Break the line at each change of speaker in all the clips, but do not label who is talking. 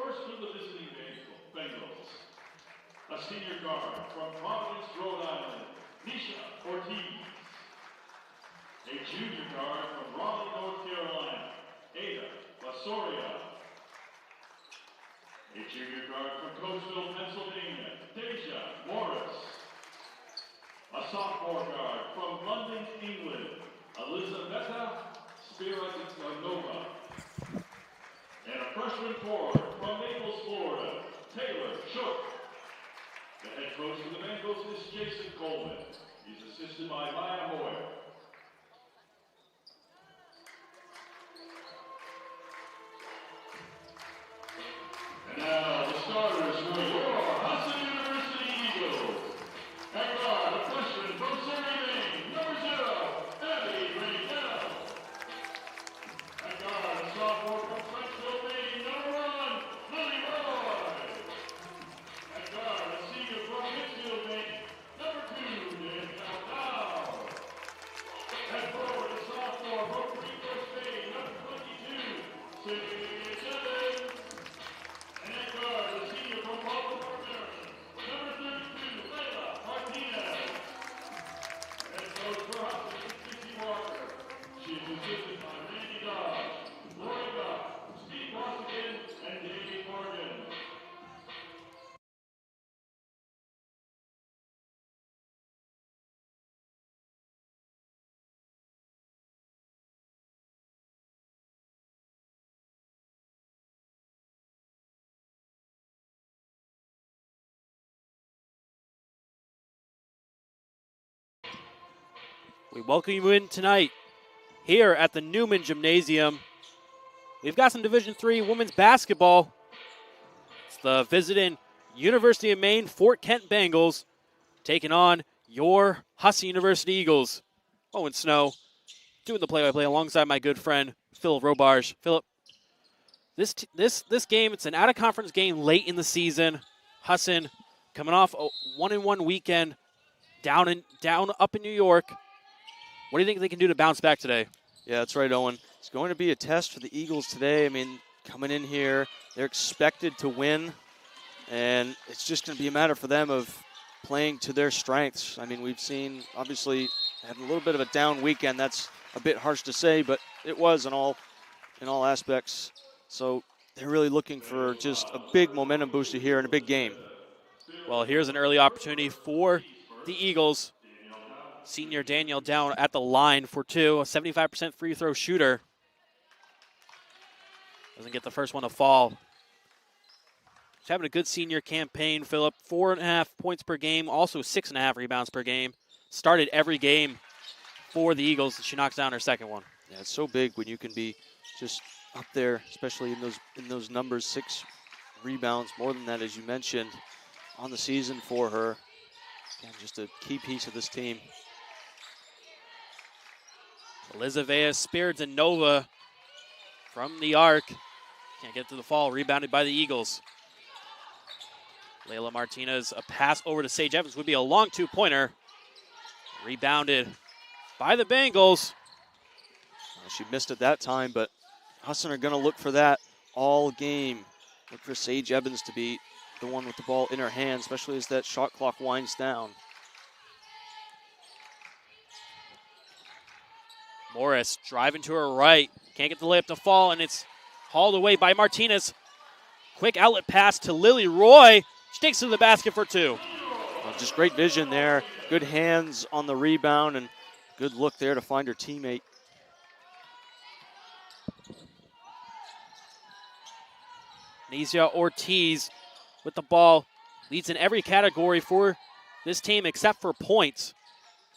First from the visiting Bengals, a senior guard from Providence, Rhode Island, Nisha Ortiz. A junior guard from Raleigh, North Carolina, Ada Vasoria. A junior guard from Coatesville, Pennsylvania, Deja Morris. A sophomore guard from London, England, Elizabetta Spiritanova. And a freshman forward from Naples, Florida, Taylor Shook. The head coach of the Bengals is Jason Coleman. He's assisted by Maya Moyer. And now the starters for your Husson University Eagles. At guard, a freshman from Surrey, Maine, number 0, Abby Rangel. At guard, a sophomore from Frenchville, Maine, number 1, Lily Roy. At guard, a senior from Pittsfield, Maine, number 2, Danielle Dow. At forward, a sophomore from Greenbush, Maine, number 22, Sage Evans. And at guard, a senior from Baltimore, Maryland, number 32, Layla Martinez. Head coach for Husson is Chrissy Walker. She is assisted by Randy Dodge, Lori Goff, Steve Washington, and Davey Morgan.
We welcome you in tonight here at the Newman Gymnasium. We've got some Division III women's basketball. It's the visiting University of Maine Fort Kent Bengals taking on your Husson University Eagles. Owen Snow doing the play-by-play alongside my good friend Philip Robarge. Philip, this game, it's an out-of-conference game late in the season. Husson coming off a 1-1 weekend down up in New York. What do you think they can do to bounce back today?
Yeah, that's right, Owen. It's going to be a test for the Eagles today. I mean, coming in here, they're expected to win, and it's just going to be a matter for them of playing to their strengths. I mean, we've seen, obviously, had a little bit of a down weekend. That's a bit harsh to say, but it was in all aspects. So they're really looking for just a big momentum booster here in a big game.
Well, here's an early opportunity for the Eagles. Senior Danielle down at the line for 2, a 75% free throw shooter. Doesn't get the first one to fall. She's having a good senior campaign, Philip. 4.5 points per game, also 6.5 rebounds per game. Started every game for the Eagles. She knocks down her second one.
Yeah, it's so big when you can be just up there, especially in those numbers. 6 rebounds, more than that, as you mentioned, on the season for her. And just a key piece of this team.
Elizabeth Spiritanova from the arc. Can't get to the fall. Rebounded by the Eagles. Layla Martinez, a pass over to Sage Evans would be a long 2-pointer. Rebounded by the Bengals.
Well, she missed it that time, but Husson are going to look for that all game. Look for Sage Evans to be the one with the ball in her hand, especially as that shot clock winds down.
Morris driving to her right. Can't get the layup to fall, and it's hauled away by Martinez. Quick outlet pass to Lily Roy. She takes to the basket for 2.
Well, just great vision there. Good hands on the rebound, and good look there to find her teammate.
Nisia Ortiz with the ball. Leads in every category for this team except for points.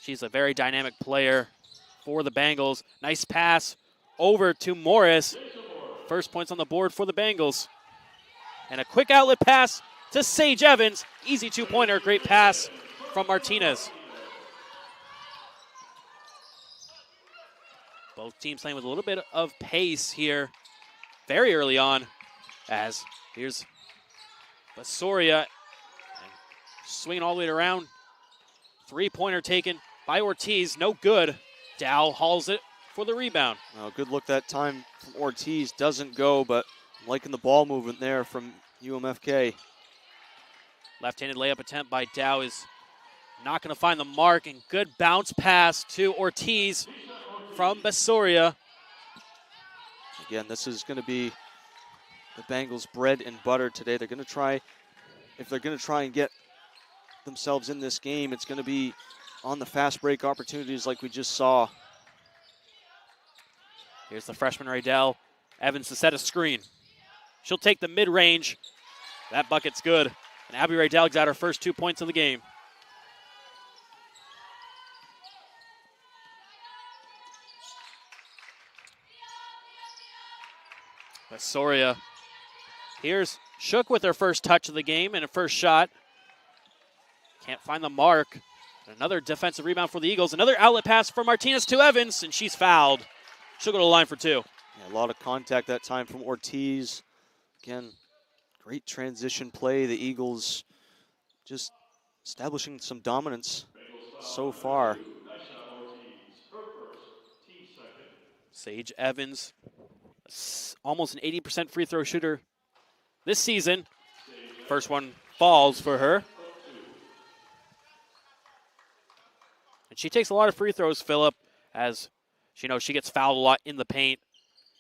She's a very dynamic player for the Bengals. Nice pass over to Morris. First points on the board for the Bengals. And a quick outlet pass to Sage Evans. Easy 2-pointer. Great pass from Martinez. Both teams playing with a little bit of pace here very early on. As here's Basoria swinging all the way around. 3-pointer taken by Ortiz. No good. Dow hauls it for the rebound.
Well, good look that time from Ortiz. Doesn't go, but I'm liking the ball movement there from UMFK.
Left-handed layup attempt by Dow is not going to find the mark, and good bounce pass to Ortiz from Basoria.
Again, this is going to be the Bengals' bread and butter today. They're going to try, if they're going to try and get themselves in this game, it's going to be on the fast break opportunities like we just saw.
Here's the freshman Raydell Evans to set a screen. She'll take the mid-range. That bucket's good. And Abby Raydell got her first 2 points of the game. Basoria. Here's Shook with her first touch of the game and a first shot. Can't find the mark. Another defensive rebound for the Eagles. Another outlet pass for Martinez to Evans, and she's fouled. She'll go to the line for 2.
Yeah, a lot of contact that time from Ortiz. Again, great transition play. The Eagles just establishing some dominance so far.
Sage Evans, almost an 80% free throw shooter this season. First one falls for her. And she takes a lot of free throws, Phillip, as she knows she gets fouled a lot in the paint.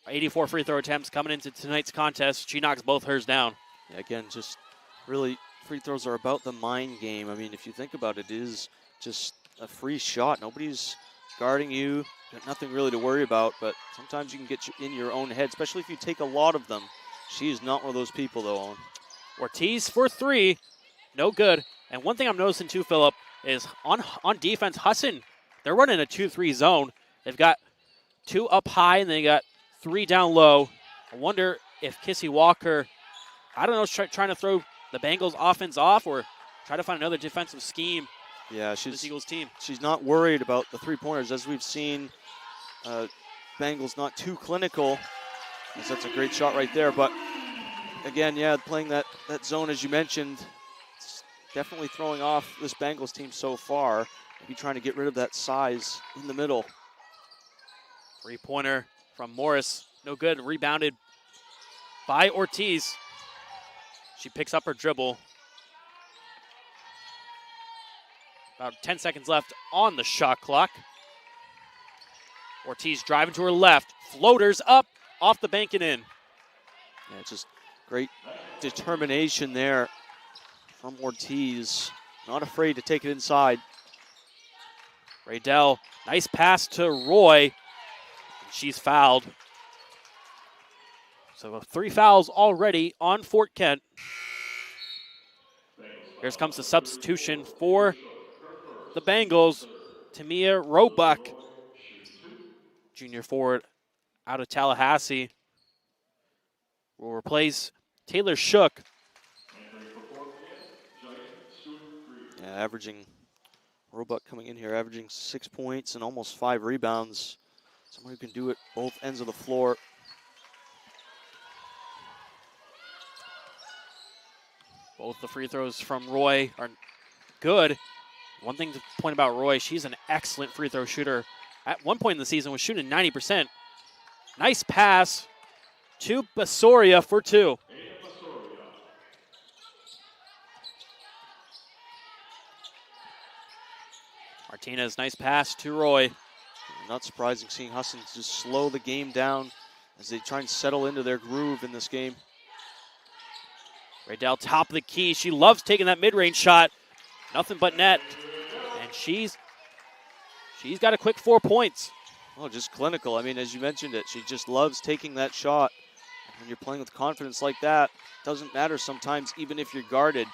84 free throw attempts coming into tonight's contest. She knocks both hers down.
Yeah, again, just really, free throws are about the mind game. I mean, if you think about it, it is just a free shot. Nobody's guarding you. Got nothing really to worry about, but sometimes you can get in your own head, especially if you take a lot of them. She is not one of those people, though, Owen.
Ortiz for 3. No good. And one thing I'm noticing, too, Phillip, is on defense, Husson, they're running a 2-3 zone. They've got 2 up high, and they got 3 down low. I wonder if Kissy Walker, I don't know, trying to throw the Bengals offense off or try to find another defensive scheme.
Yeah,
this Eagles team.
She's not worried about the 3-pointers. As we've seen, Bengals not too clinical. That's a great shot right there. But again, yeah, playing that zone, as you mentioned, it's definitely throwing off this Bengals team so far. Maybe trying to get rid of that size in the middle.
3-pointer from Morris. No good. Rebounded by Ortiz. She picks up her dribble. About 10 seconds left on the shot clock. Ortiz driving to her left. Floaters up, off the bank and in.
Yeah, just great determination there from Ortiz. Not afraid to take it inside.
Raydell, nice pass to Roy. She's fouled. So 3 fouls already on Fort Kent. Here comes the substitution for the Bengals. Tamia Roebuck, junior forward out of Tallahassee, will replace Taylor Shook.
Yeah, Roebuck coming in here, averaging 6 points and almost 5 rebounds. Someone who can do it both ends of the floor.
Both the free throws from Roy are good. One thing to point about Roy, she's an excellent free throw shooter. At one point in the season was shooting 90%. Nice pass to Basoria for 2. Martinez, nice pass to Roy.
Not surprising seeing Husson just slow the game down as they try and settle into their groove in this game.
Raydell, top of the key. She loves taking that mid-range shot. Nothing but net. And she's got a quick 4 points.
Oh, just clinical. I mean, as you mentioned it, she just loves taking that shot. And when you're playing with confidence like that, it doesn't matter sometimes, even if you're guarded.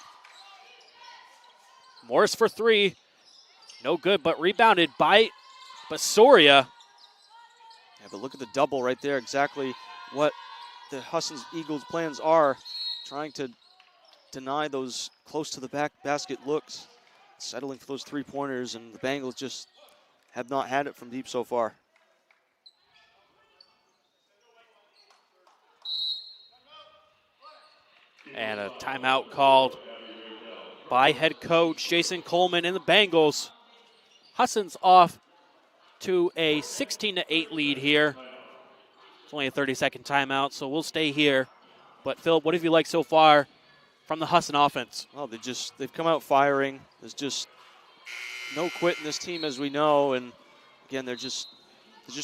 Morris for 3. No good, but rebounded by Basoria.
Yeah, but look at the double right there. Exactly what the Husson Eagles' plans are. Trying to deny those close to the back basket looks. Settling for those 3-pointers, and the Bengals just have not had it from deep so far.
And a timeout called by head coach Jason Coleman and the Bengals. Husson's off to a 16-8 lead here. It's only a 30-second timeout, so we'll stay here But, Philip, what have you liked so far from the Husson offense?
Well, they've come out firing. There's just no quit in this team, as we know. And, again, they're just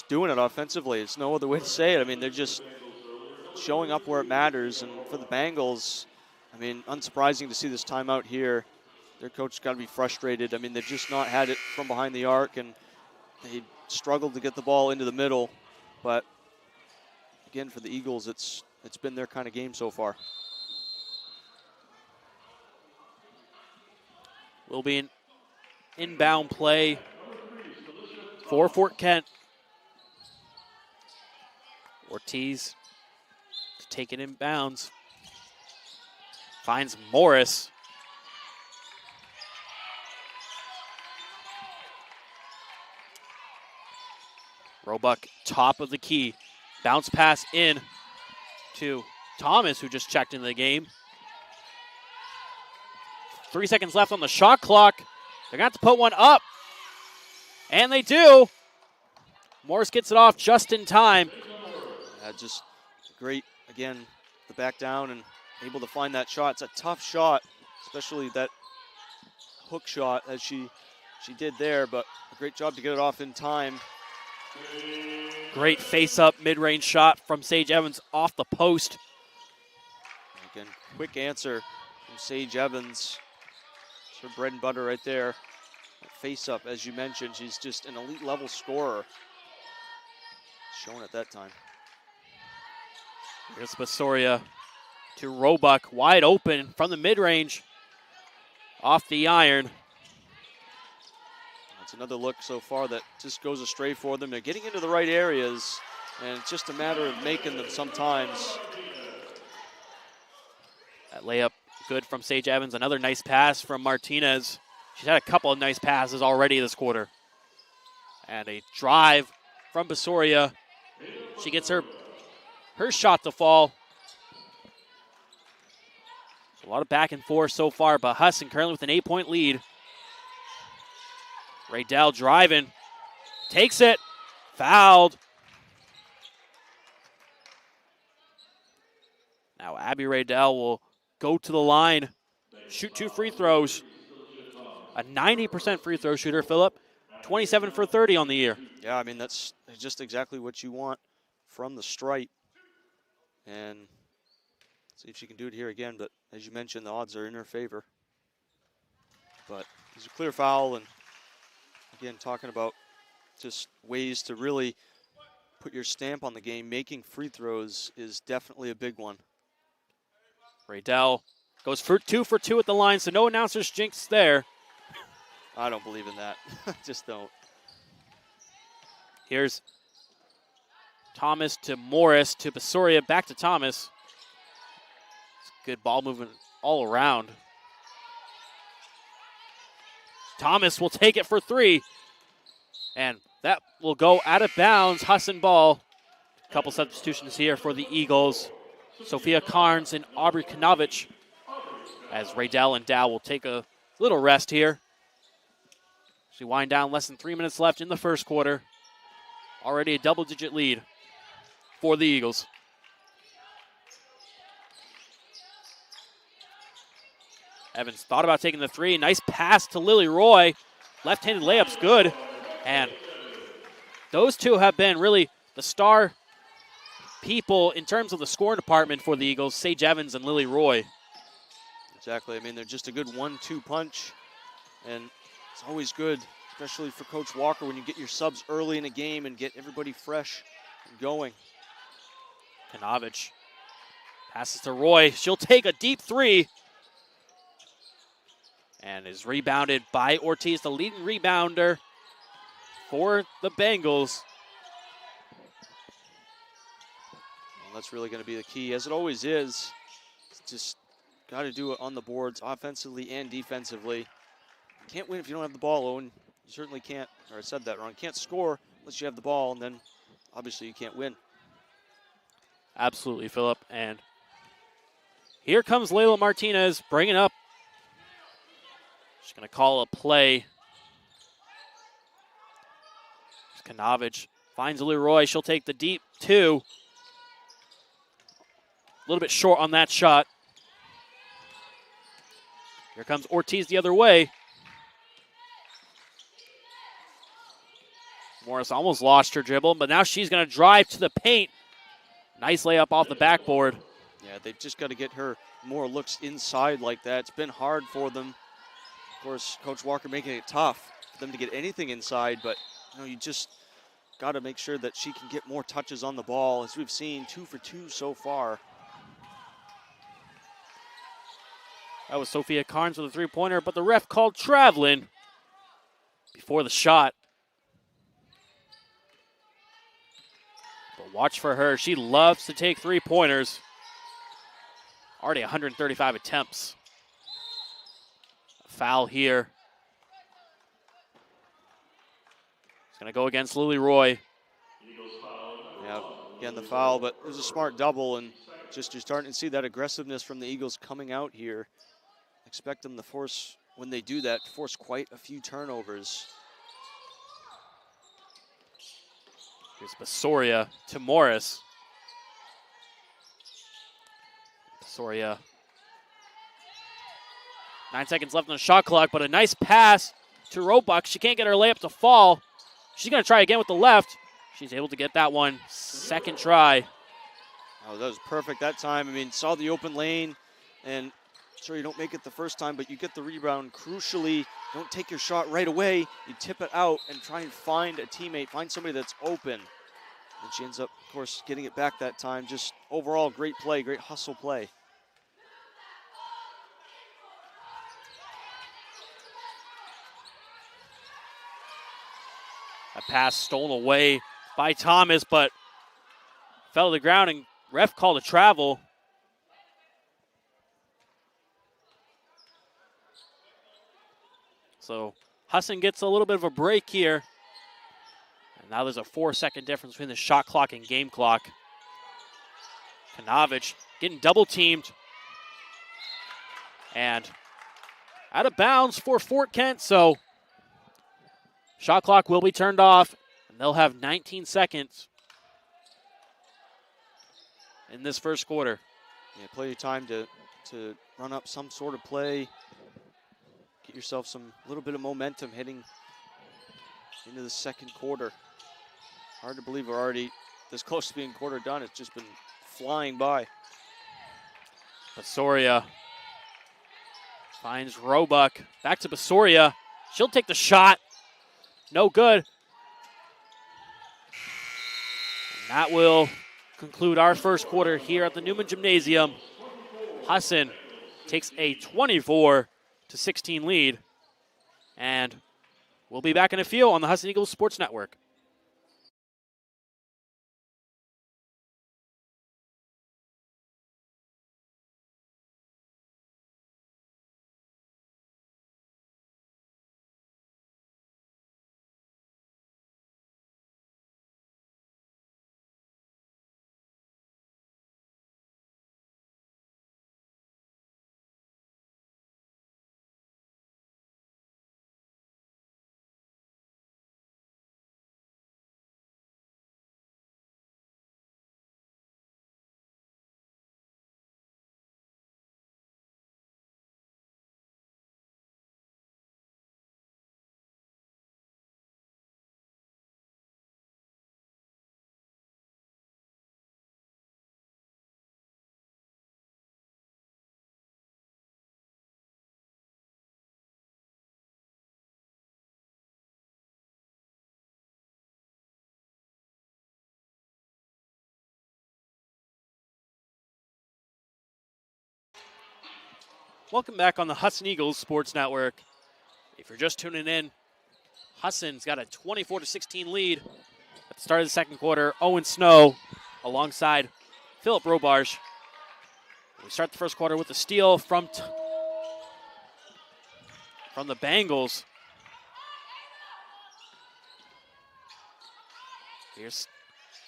doing it offensively. It's no other way to say it. I mean, they're just showing up where it matters. And for the Bengals, I mean, unsurprising to see this timeout here. Their coach's got to be frustrated. I mean, they've just not had it from behind the arc, and they struggled to get the ball into the middle. But, again, for the Eagles, it's been their kind of game so far.
Will be an inbound play for Fort Kent. Ortiz to take it inbounds. Finds Morris. Roebuck, top of the key. Bounce pass in to Thomas, who just checked into the game. 3 seconds left on the shot clock. They're going to have to put one up. And they do. Morris gets it off just in time.
Just great, again, the back down and able to find that shot. It's a tough shot, especially that hook shot as she did there, but a great job to get it off in time.
Great face-up mid-range shot from Sage Evans off the post.
Again, quick answer from Sage Evans. It's her bread and butter right there. Face-up, as you mentioned, she's just an elite-level scorer. Shown at that time.
Here's Basoria to Roebuck, wide open from the mid-range. Off the iron.
It's another look so far that just goes astray for them. They're getting into the right areas, and it's just a matter of making them sometimes.
That layup good from Sage Evans. Another nice pass from Martinez. She's had a couple of nice passes already this quarter. And a drive from Basoria. She gets her shot to fall. A lot of back and forth so far, but Husson currently with an 8-point lead. Raydell driving, takes it, fouled. Now Abby Raydell will go to the line, shoot 2 free throws. A 90% free throw shooter, Phillip. 27 for 30 on the year.
Yeah, I mean, that's just exactly what you want from the stripe. And see if she can do it here again, but as you mentioned, the odds are in her favor. But it's a clear foul, and again, talking about just ways to really put your stamp on the game. Making free throws is definitely a big one.
Raydell goes for 2 for 2 at the line, so no announcer's jinx there.
I don't believe in that. Just don't.
Here's Thomas to Morris to Basoria, back to Thomas. It's good ball movement all around. Thomas will take it for 3. And that will go out of bounds. Husson ball. A couple substitutions here for the Eagles. Sophia Carnes and Aubrey Kanovich. As Raydell and Dow will take a little rest here. As we wind down, less than 3 minutes left in the first quarter. Already a double-digit lead for the Eagles. Evans thought about taking the 3. Nice pass to Lily Roy. Left-handed layup's good. And those two have been really the star people in terms of the scoring department for the Eagles, Sage Evans and Lily Roy.
Exactly. I mean, they're just a good 1-2 punch. And it's always good, especially for Coach Walker, when you get your subs early in a game and get everybody fresh and going.
Kanovich passes to Roy. She'll take a deep 3. And is rebounded by Ortiz, the leading rebounder for the Bengals.
Well, that's really going to be the key, as it always is. It's just got to do it on the boards, offensively and defensively. Can't win if you don't have the ball, Owen. You certainly can't, or I said that wrong. Can't score unless you have the ball, and then obviously you can't win.
Absolutely, Phillip. And here comes Layla Martinez bringing up. She's going to call a play. Kanovich finds Leroy. She'll take the deep 2. A little bit short on that shot. Here comes Ortiz the other way. Morris almost lost her dribble, but now she's going to drive to the paint. Nice layup off the backboard.
Yeah, they've just got to get her more looks inside like that. It's been hard for them. Of course, Coach Walker making it tough for them to get anything inside, but you just got to make sure that she can get more touches on the ball. As we've seen, 2 for 2 so far.
That was Sophia Carnes with a three-pointer, but the ref called traveling before the shot. But watch for her. She loves to take three-pointers. Already 135 attempts. A foul here. It's going to go against Lily Roy.
Yeah, again, the foul, but it was a smart double, and just you're starting to see that aggressiveness from the Eagles coming out here. Expect them to force, when they do that, force quite a few turnovers.
Here's Basoria to Morris. Basoria. 9 seconds left on the shot clock, but a nice pass to Roebuck. She can't get her layup to fall. She's going to try again with the left. She's able to get that one. Second try.
Oh, that was perfect that time. I mean, saw the open lane, and sure, you don't make it the first time, but you get the rebound. Crucially, don't take your shot right away. You tip it out and try and find a teammate, find somebody that's open. And she ends up, of course, getting it back that time. Just overall, great play, great hustle play.
A pass stolen away by Thomas, but fell to the ground, and ref called a travel. So Husson gets a little bit of a break here. And now there's a 4-second difference between the shot clock and game clock. Kanovich getting double teamed. And out of bounds for Fort Kent, so shot clock will be turned off, and they'll have 19 seconds in this first quarter.
Yeah, plenty of time to run up some sort of play. Get yourself some little bit of momentum heading into the second quarter. Hard to believe we're already this close to being quarter done. It's just been flying by.
Basoria finds Roebuck. Back to Basoria. She'll take the shot. No good. And that will conclude our first quarter here at the Newman Gymnasium. Husson takes a 24-16 lead. And we'll be back in a few on the Husson Eagles Sports Network. Welcome back on the Husson Eagles Sports Network. If you're just tuning in, Husson's got a 24-16 lead at the start of the second quarter. Owen Snow alongside Philip Robarge. We start the first quarter with a steal from the Bengals. Here's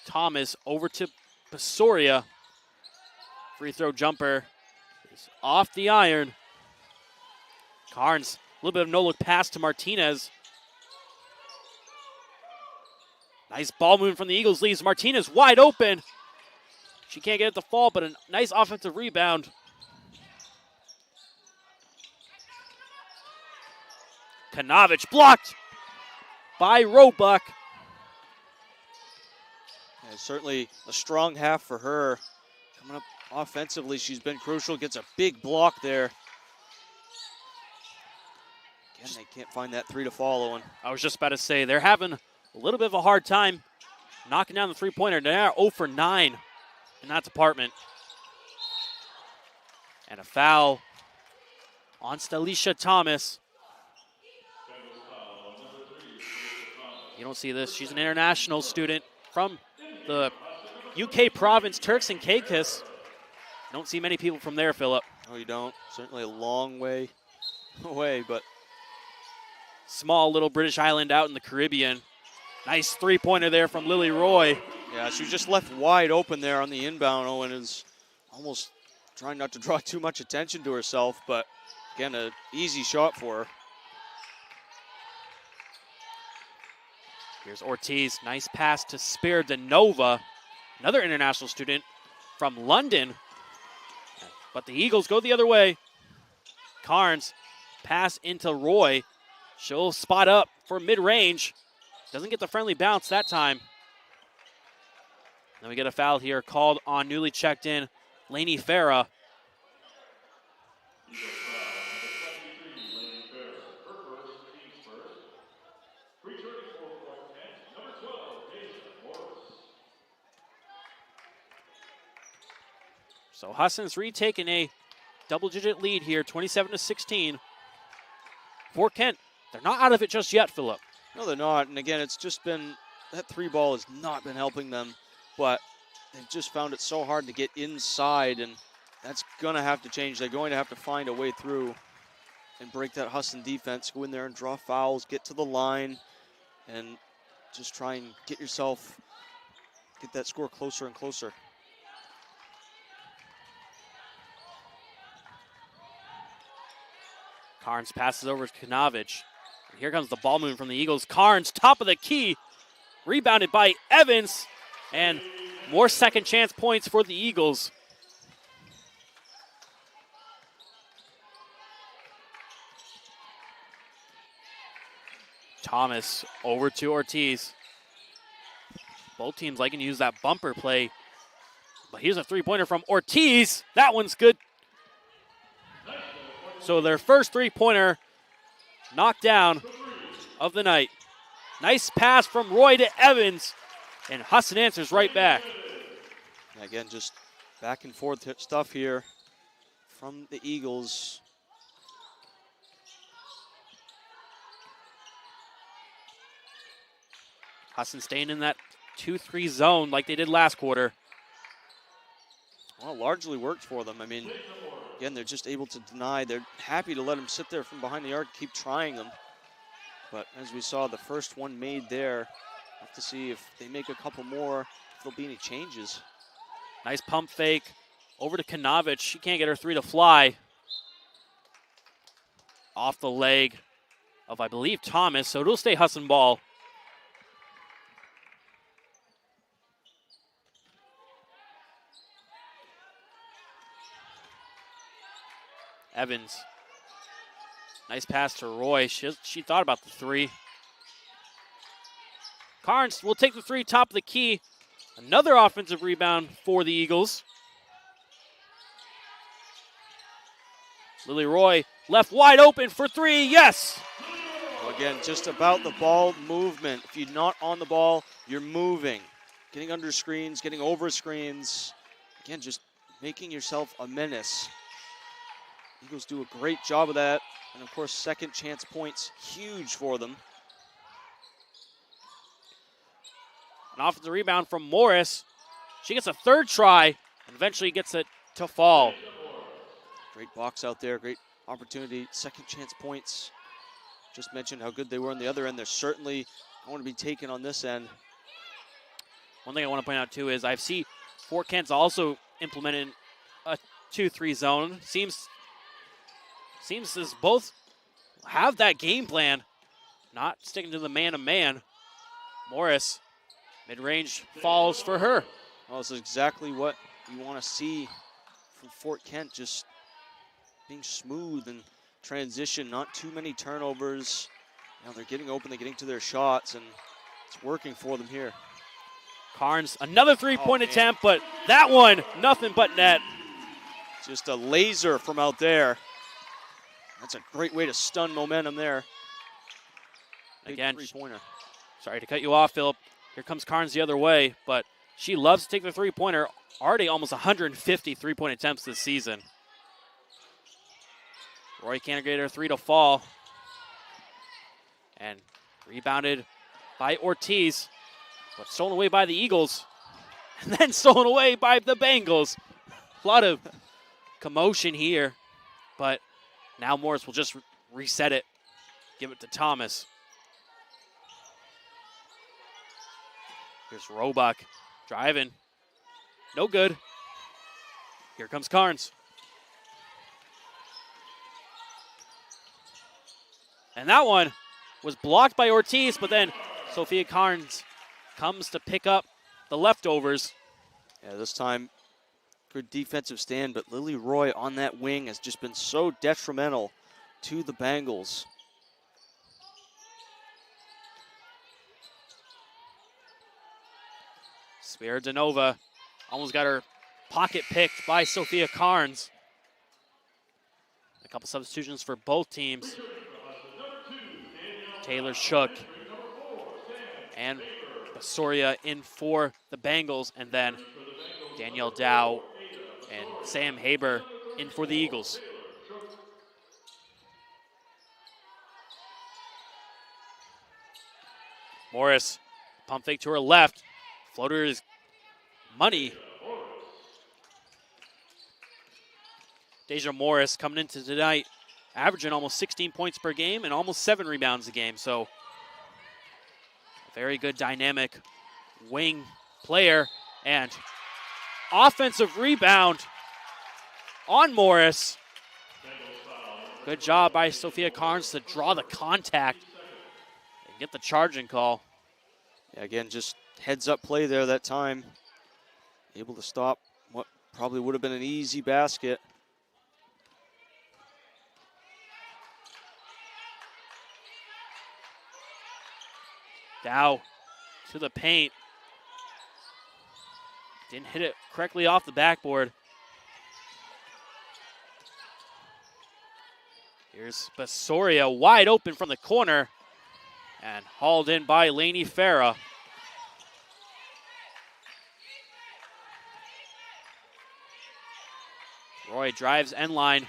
Thomas over to Basoria. Free throw jumper is off the iron. Carnes, a little bit of no-look pass to Martinez. Nice ball movement from the Eagles leaves Martinez wide open. She can't get it to fall, but a nice offensive rebound. Kanovich blocked by Roebuck.
Yeah, certainly a strong half for her. Coming up offensively, she's been crucial. Gets a big block there. Again, they can't find that three to fall, Owen.
I was just about to say, they're having a little bit of a hard time knocking down the three-pointer. They're 0 for 9 in that department. And a foul on Stelisha Thomas. You don't see this. She's an international student from the UK province, Turks and Caicos. Don't see many people from there, Philip.
No, you don't. Certainly a long way away, but
small little British island out in the Caribbean. Nice three-pointer there from Lily Roy.
Yeah, she was just left wide open there on the inbound. Owen is almost trying not to draw too much attention to herself, but again, an easy shot for her.
Here's Ortiz. Nice pass to Spiridonova, another international student from London. But the Eagles go the other way. Carnes pass into Roy. She'll spot up for mid-range. Doesn't get the friendly bounce that time. Then we get a foul here called on newly checked in Lainey Farah. So Husson's retaking a double-digit lead here, 27-16. For Kent, they're not out of it just yet, Philip.
No, they're not. And again, it's just been, that three ball has not been helping them, but they've just found it so hard to get inside, and that's going to have to change. They're going to have to find a way through and break that Husson defense, go in there and draw fouls, get to the line, and just try and get that score closer and closer.
Carnes passes over to Kanovich. And here comes the ball movement from the Eagles. Carnes, top of the key, rebounded by Evans, and more second chance points for the Eagles. Thomas over to Ortiz. Both teams liking to use that bumper play. But here's a three-pointer from Ortiz. That one's good. So their first three-pointer knocked down of the night. Nice pass from Roy to Evans, and Husson answers right back.
Again, just back and forth stuff here from the Eagles.
Husson staying in that 2-3 zone like they did last quarter.
Well, largely worked for them. I mean, again, they're just able to deny. They're happy to let him sit there from behind the arc, keep trying them. But as we saw, the first one made there. Have to see if they make a couple more, if there'll be any changes.
Nice pump fake over to Kanovich. She can't get her three to fly. Off the leg of, I believe, Thomas, so it'll stay Husson ball. Evans. Nice pass to Roy. She thought about the three. Carnes will take the three, top of the key. Another offensive rebound for the Eagles. Lily Roy left wide open for three. Yes!
Well, again, just about the ball movement. If you're not on the ball, you're moving. Getting under screens, getting over screens. Again, just making yourself a menace. Eagles do a great job of that. And of course, second chance points, huge for them.
An offensive rebound from Morris. She gets a third try and eventually gets it to fall.
Great box out there, great opportunity. Second chance points. Just mentioned how good they were on the other end. They're certainly going to be taken on this end.
One thing I want to point out too is I see Fort Kent's also implemented a 2-3 zone. Seems as both have that game plan, not sticking to the man-to-man. Morris, mid-range falls for her.
Well, this is exactly what you want to see from Fort Kent, just being smooth and transition, not too many turnovers. You know, they're getting open, they're getting to their shots, and it's working for them here.
Carnes, another three-point attempt, but that one, nothing but net.
Just a laser from out there. That's a great way to stun momentum there. Big
Again,
three-pointer.
Sorry to cut you off, Philip. Here comes Carnes the other way, but she loves to take the three-pointer. Already almost 150 three-point attempts this season. Roy can't get her three to fall. And rebounded by Ortiz, but stolen away by the Eagles. And then stolen away by the Bengals. A lot of commotion here, but now Morris will just reset it, give it to Thomas. Here's Roebuck driving. No good. Here comes Carnes. And that one was blocked by Ortiz, but then Sophia Carnes comes to pick up the leftovers.
Yeah, this time, good defensive stand, but Lily Roy on that wing has just been so detrimental to the Bengals.
Spiridonova almost got her pocket picked by Sophia Carnes. A couple substitutions for both teams. Taylor Shook and Basoria in for the Bengals, and then Danielle Dow and Sam Haber in for the Eagles. Morris, pump fake to her left. Floater is money. Deja Morris coming into tonight, averaging almost 16 points per game and almost 7 rebounds a game. So, a very good dynamic wing player. And offensive rebound on Morris. Good job by Sophia Carnes to draw the contact and get the charging call.
Yeah, again, just heads-up play there that time. Able to stop what probably would have been an easy basket.
Dow to the paint. Didn't hit it correctly off the backboard. Here's Basoria wide open from the corner and hauled in by Lainey Farah. Roy drives end line,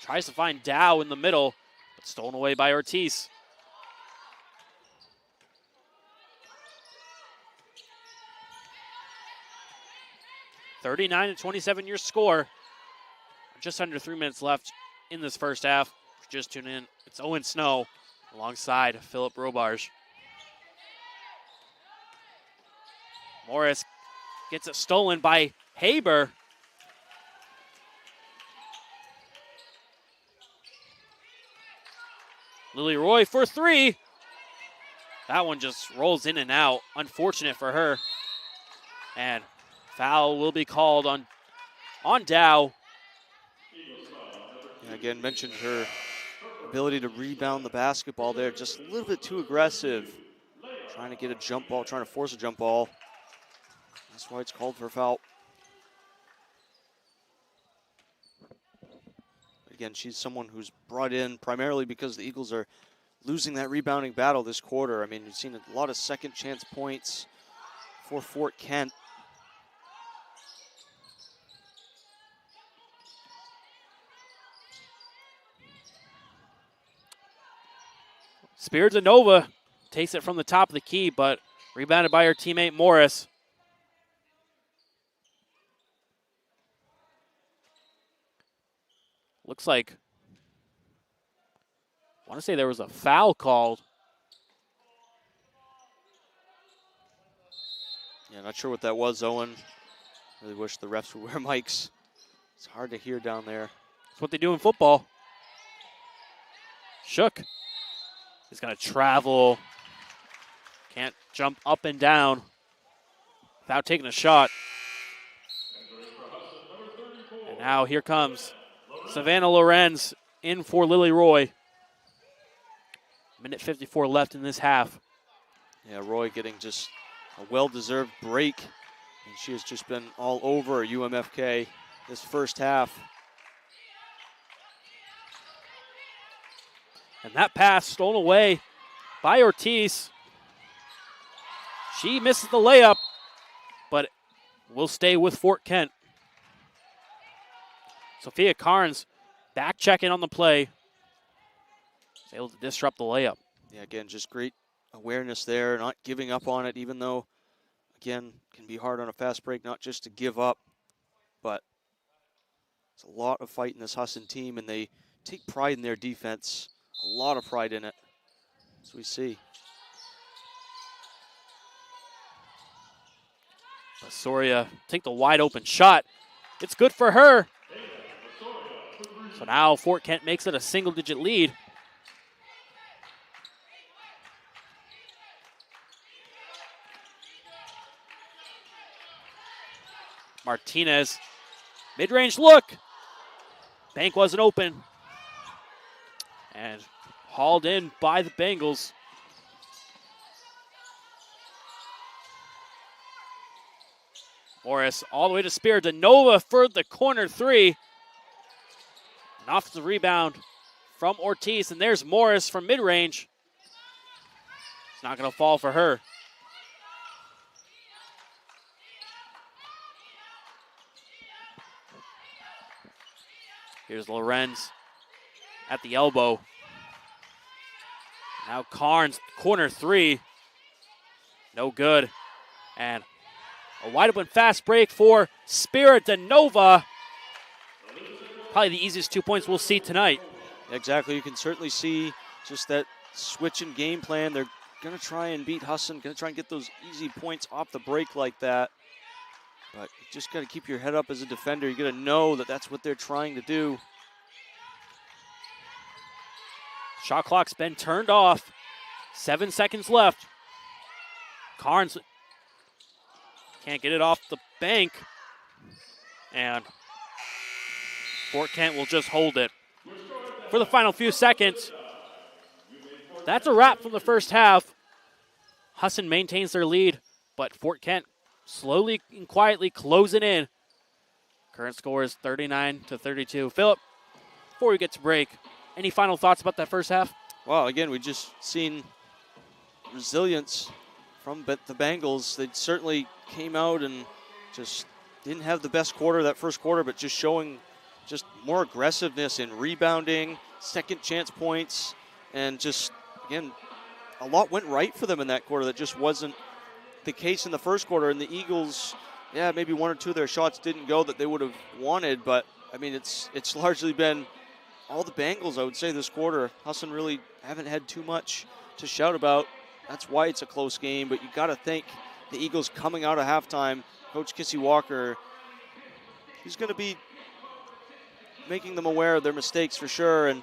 tries to find Dow in the middle, but stolen away by Ortiz. (39-27) your score. Just under 3 minutes left in this first half. Just tune in. It's Owen Snow alongside Philip Robarge. Morris gets it stolen by Haber. Lily Roy for three. That one just rolls in and out. Unfortunate for her. And foul will be called on Dow.
Yeah, again, mentioned her ability to rebound the basketball there. Just a little bit too aggressive. Trying to get a jump ball, trying to force a jump ball. That's why it's called for a foul. Again, she's someone who's brought in primarily because the Eagles are losing that rebounding battle this quarter. I mean, you've seen a lot of second chance points for Fort Kent.
Spiridonova takes it from the top of the key, but rebounded by her teammate Morris. Looks like, I want to say there was a foul called.
Yeah, not sure what that was, Owen. Really wish the refs would wear mics. It's hard to hear down there.
That's what they do in football. Shook is going to travel. Can't jump up and down without taking a shot. Now here comes Savannah Lorenz in for Lily Roy. Minute 54 left in this half.
Yeah, Roy getting just a well-deserved break. And she has just been all over UMFK this first half.
And that pass stolen away by Ortiz. She misses the layup, but will stay with Fort Kent. Sophia Carnes back checking on the play. Is able to disrupt the layup.
Yeah, again, just great awareness there, not giving up on it, even though, again, can be hard on a fast break, not just to give up, but it's a lot of fight in this Husson team, and they take pride in their defense, a lot of pride in it, as we see.
Soria take the wide open shot. It's good for her. So now Fort Kent makes it a single-digit lead. Martinez, mid-range look. Bank wasn't open. And hauled in by the Bengals. Morris all the way to Spear. DeNova for the corner three. An offensive rebound from Ortiz. And there's Morris from mid-range. It's not going to fall for her. Here's Lorenz at the elbow. Now Carnes, corner three. No good. And a wide open fast break for Spirit DeNova. Probably the easiest 2 points we'll see tonight.
Exactly. You can certainly see just that switch in game plan. They're going to try and beat Husson, going to try and get those easy points off the break like that. But you just got to keep your head up as a defender. You got to know that that's what they're trying to do.
Shot clock's been turned off. 7 seconds left. Carnes can't get it off the bank. And Fort Kent will just hold it for the final few seconds. That's a wrap from the first half. Husson maintains their lead, but Fort Kent slowly and quietly closing in. Current score is 39-32. Philip, before we get to break, any final thoughts about that first half?
Well, again, we just seen resilience from the Bengals. They certainly came out and just didn't have the best quarter that first quarter, but just showing just more aggressiveness in rebounding, second chance points, and just, again, a lot went right for them in that quarter that just wasn't the case in the first quarter. And the Eagles, yeah, maybe one or two of their shots didn't go that they would have wanted, but, I mean, it's largely been all the Bengals, I would say, this quarter. Husson really haven't had too much to shout about. That's why it's a close game, but you got to think the Eagles coming out of halftime, Coach Kissy Walker, he's going to be making them aware of their mistakes for sure. And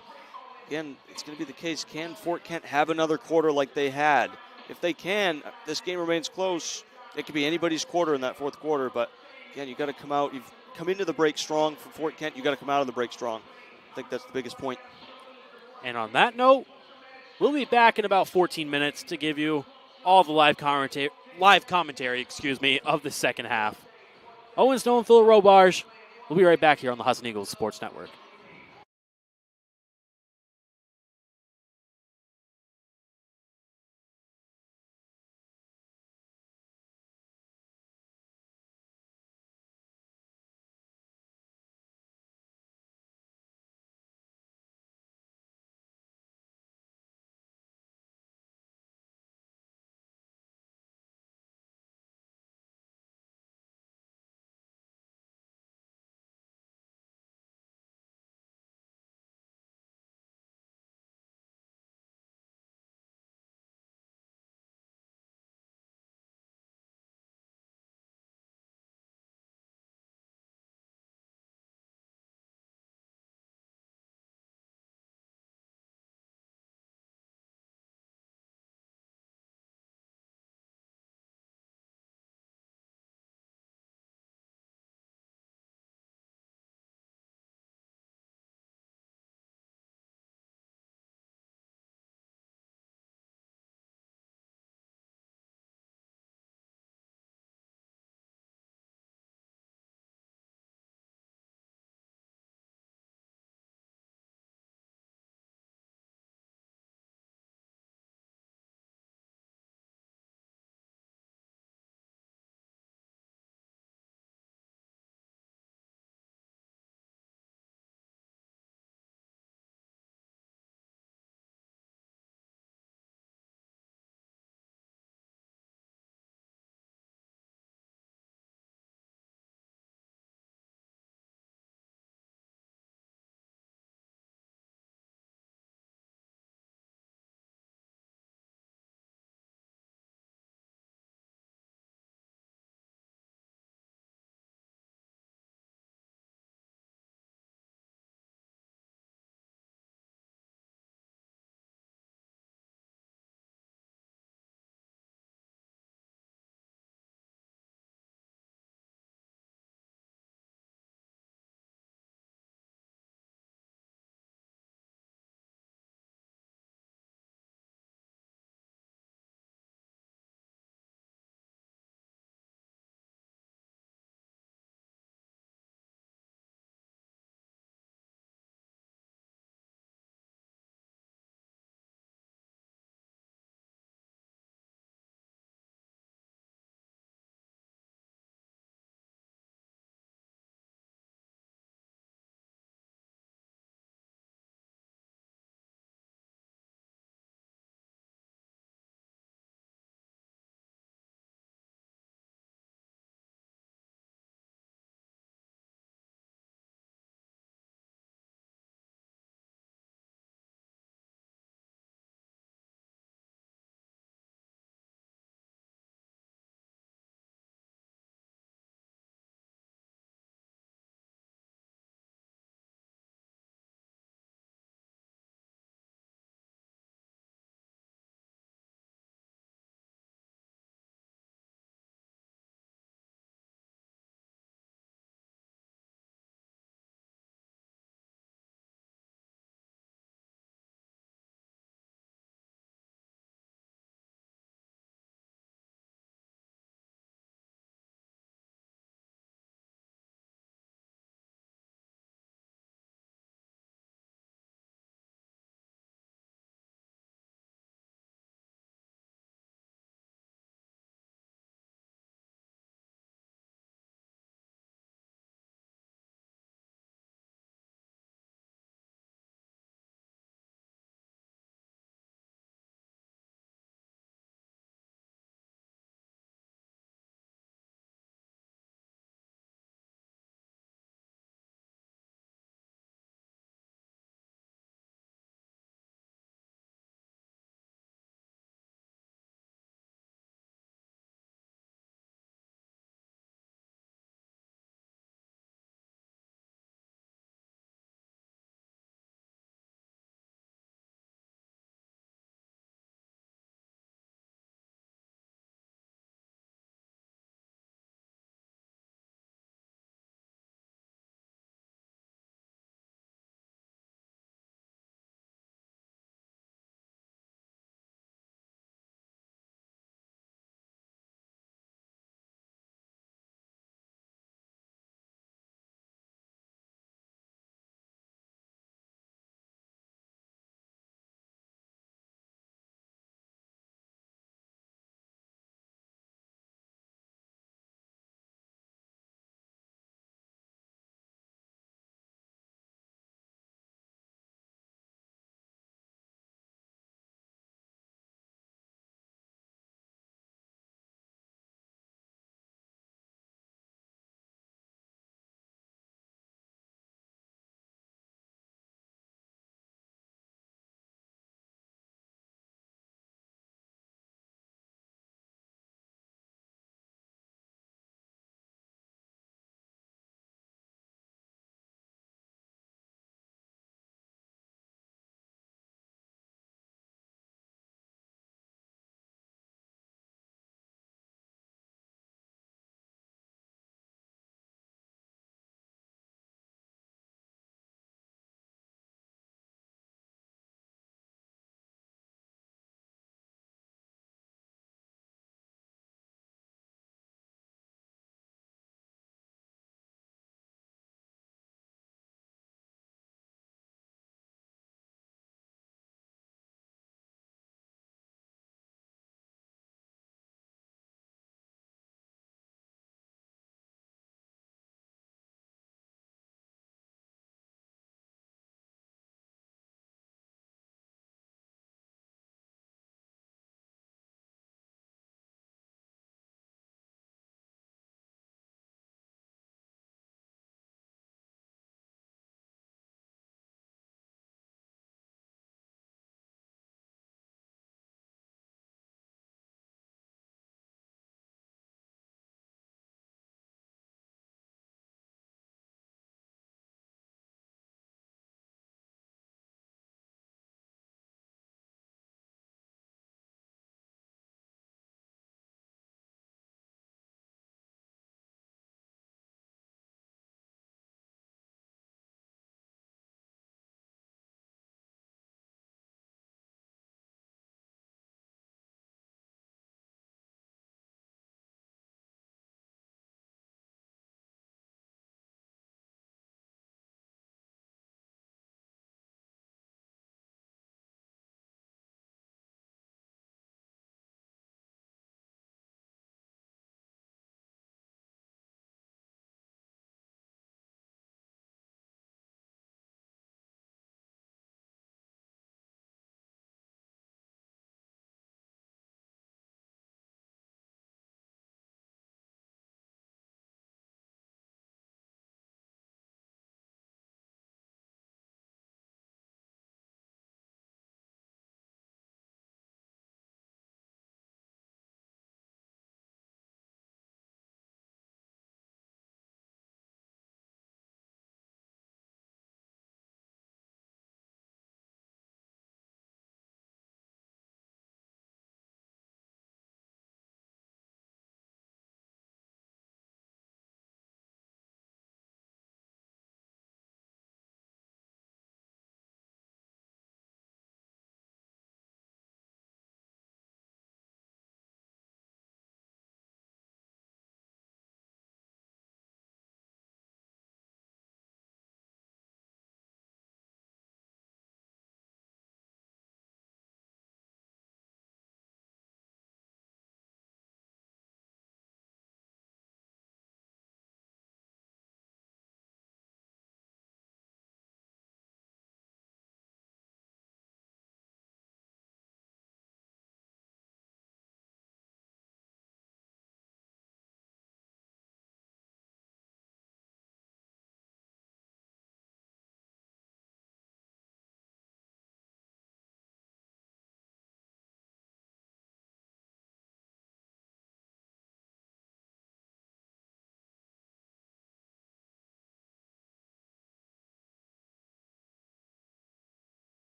again, it's going to be the case. Can Fort Kent have another quarter like they had? If they can, this game remains close. It could be anybody's quarter in that fourth quarter, but again, you got to come out. You've come into the break strong for Fort Kent. You got to come out of the break strong. I think that's the biggest point.
And on that note, we'll be back in about 14 minutes to give you all the live commentary of the second half. Owen Snow and Phil Robarge. We'll be right back here on the Husson Eagles Sports Network.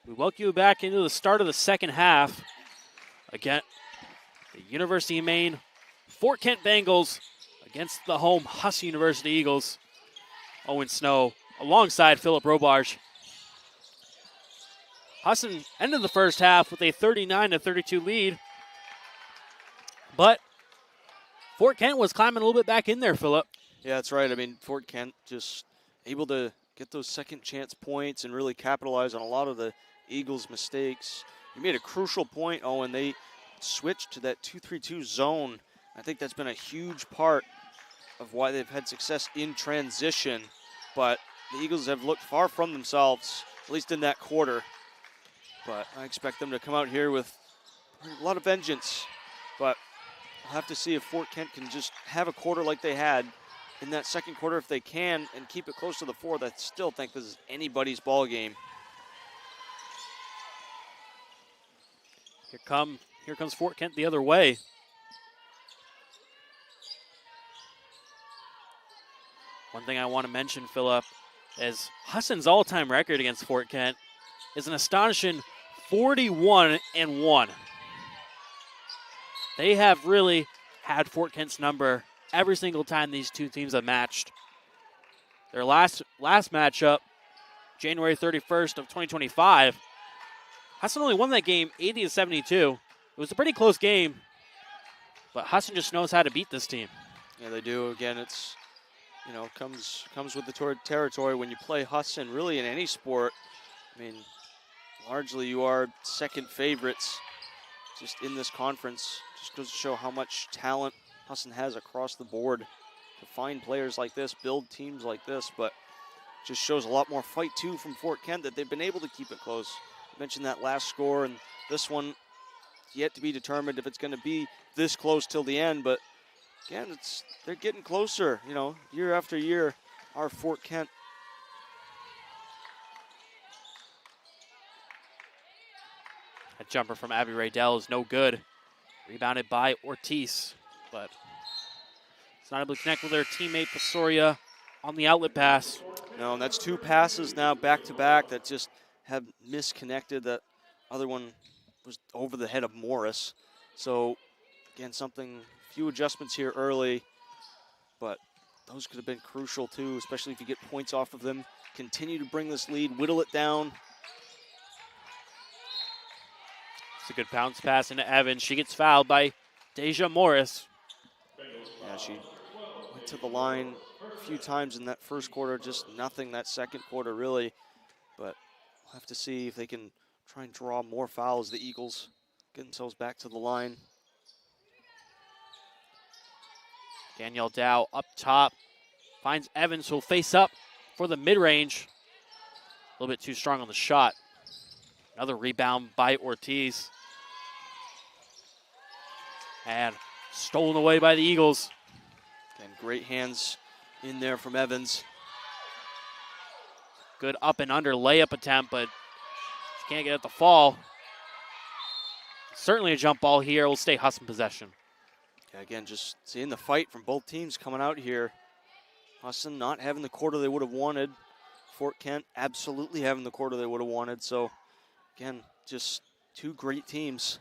We welcome you back into the start of the second half. Again, the University of Maine Fort Kent Bengals against the home Husson University Eagles. Owen Snow alongside Philip Robarge. Husson ended the first half with a 39-32 lead. But Fort Kent was climbing a little bit back in there, Philip.
Yeah, that's right. I mean, Fort Kent just able to get those second chance points and really capitalize on a lot of the Eagles' mistakes. You made a crucial point, Owen. They switched to that 2-3-2 zone. I think that's been a huge part of why they've had success in transition. But the Eagles have looked far from themselves, at least in that quarter. But I expect them to come out here with a lot of vengeance. But we'll have to see if Fort Kent can just have a quarter like they had in that second quarter. If they can and keep it close to the fourth, I still think this is anybody's ball game.
Here comes Fort Kent the other way. One thing I want to mention, Philip, is Husson's all-time record against Fort Kent is an astonishing 41-1. They have really had Fort Kent's number every single time these two teams have matched. Their last matchup, January 31st of 2025, Husson only won that game 80-72. It was a pretty close game, but Husson just knows how to beat this team.
Yeah, they do. Again, it's, comes with the territory when you play Husson, really in any sport. I mean, largely you are second favorites just in this conference. Just goes to show how much talent Husson has across the board to find players like this, build teams like this, but just shows a lot more fight too from Fort Kent that they've been able to keep it close. I mentioned that last score, and this one yet to be determined if it's going to be this close till the end, but again, they're getting closer, year after year. Our Fort Kent.
A jumper from Abby Raydell is no good. Rebounded by Ortiz, but it's not able to connect with their teammate Pasoria on the outlet pass.
No, and that's two passes now back-to-back that just have misconnected. That other one was over the head of Morris. So, again, few adjustments here early, but those could have been crucial too, especially if you get points off of them. Continue to bring this lead, whittle it down.
It's a good bounce pass into Evans. She gets fouled by Deja Morris.
Yeah, she went to the line a few times in that first quarter, just nothing that second quarter really. But we'll have to see if they can try and draw more fouls. The Eagles get themselves back to the line.
Danielle Dow up top, finds Evans, who'll face up for the mid-range. A little bit too strong on the shot. Another rebound by Ortiz. And stolen away by the Eagles.
Again, great hands in there from Evans.
Good up and under layup attempt, but she can't get it to fall. Certainly a jump ball here. Will stay Husson possession.
Yeah, again, just seeing the fight from both teams coming out here. Husson not having the quarter they would have wanted. Fort Kent absolutely having the quarter they would have wanted. So, again, just two great teams.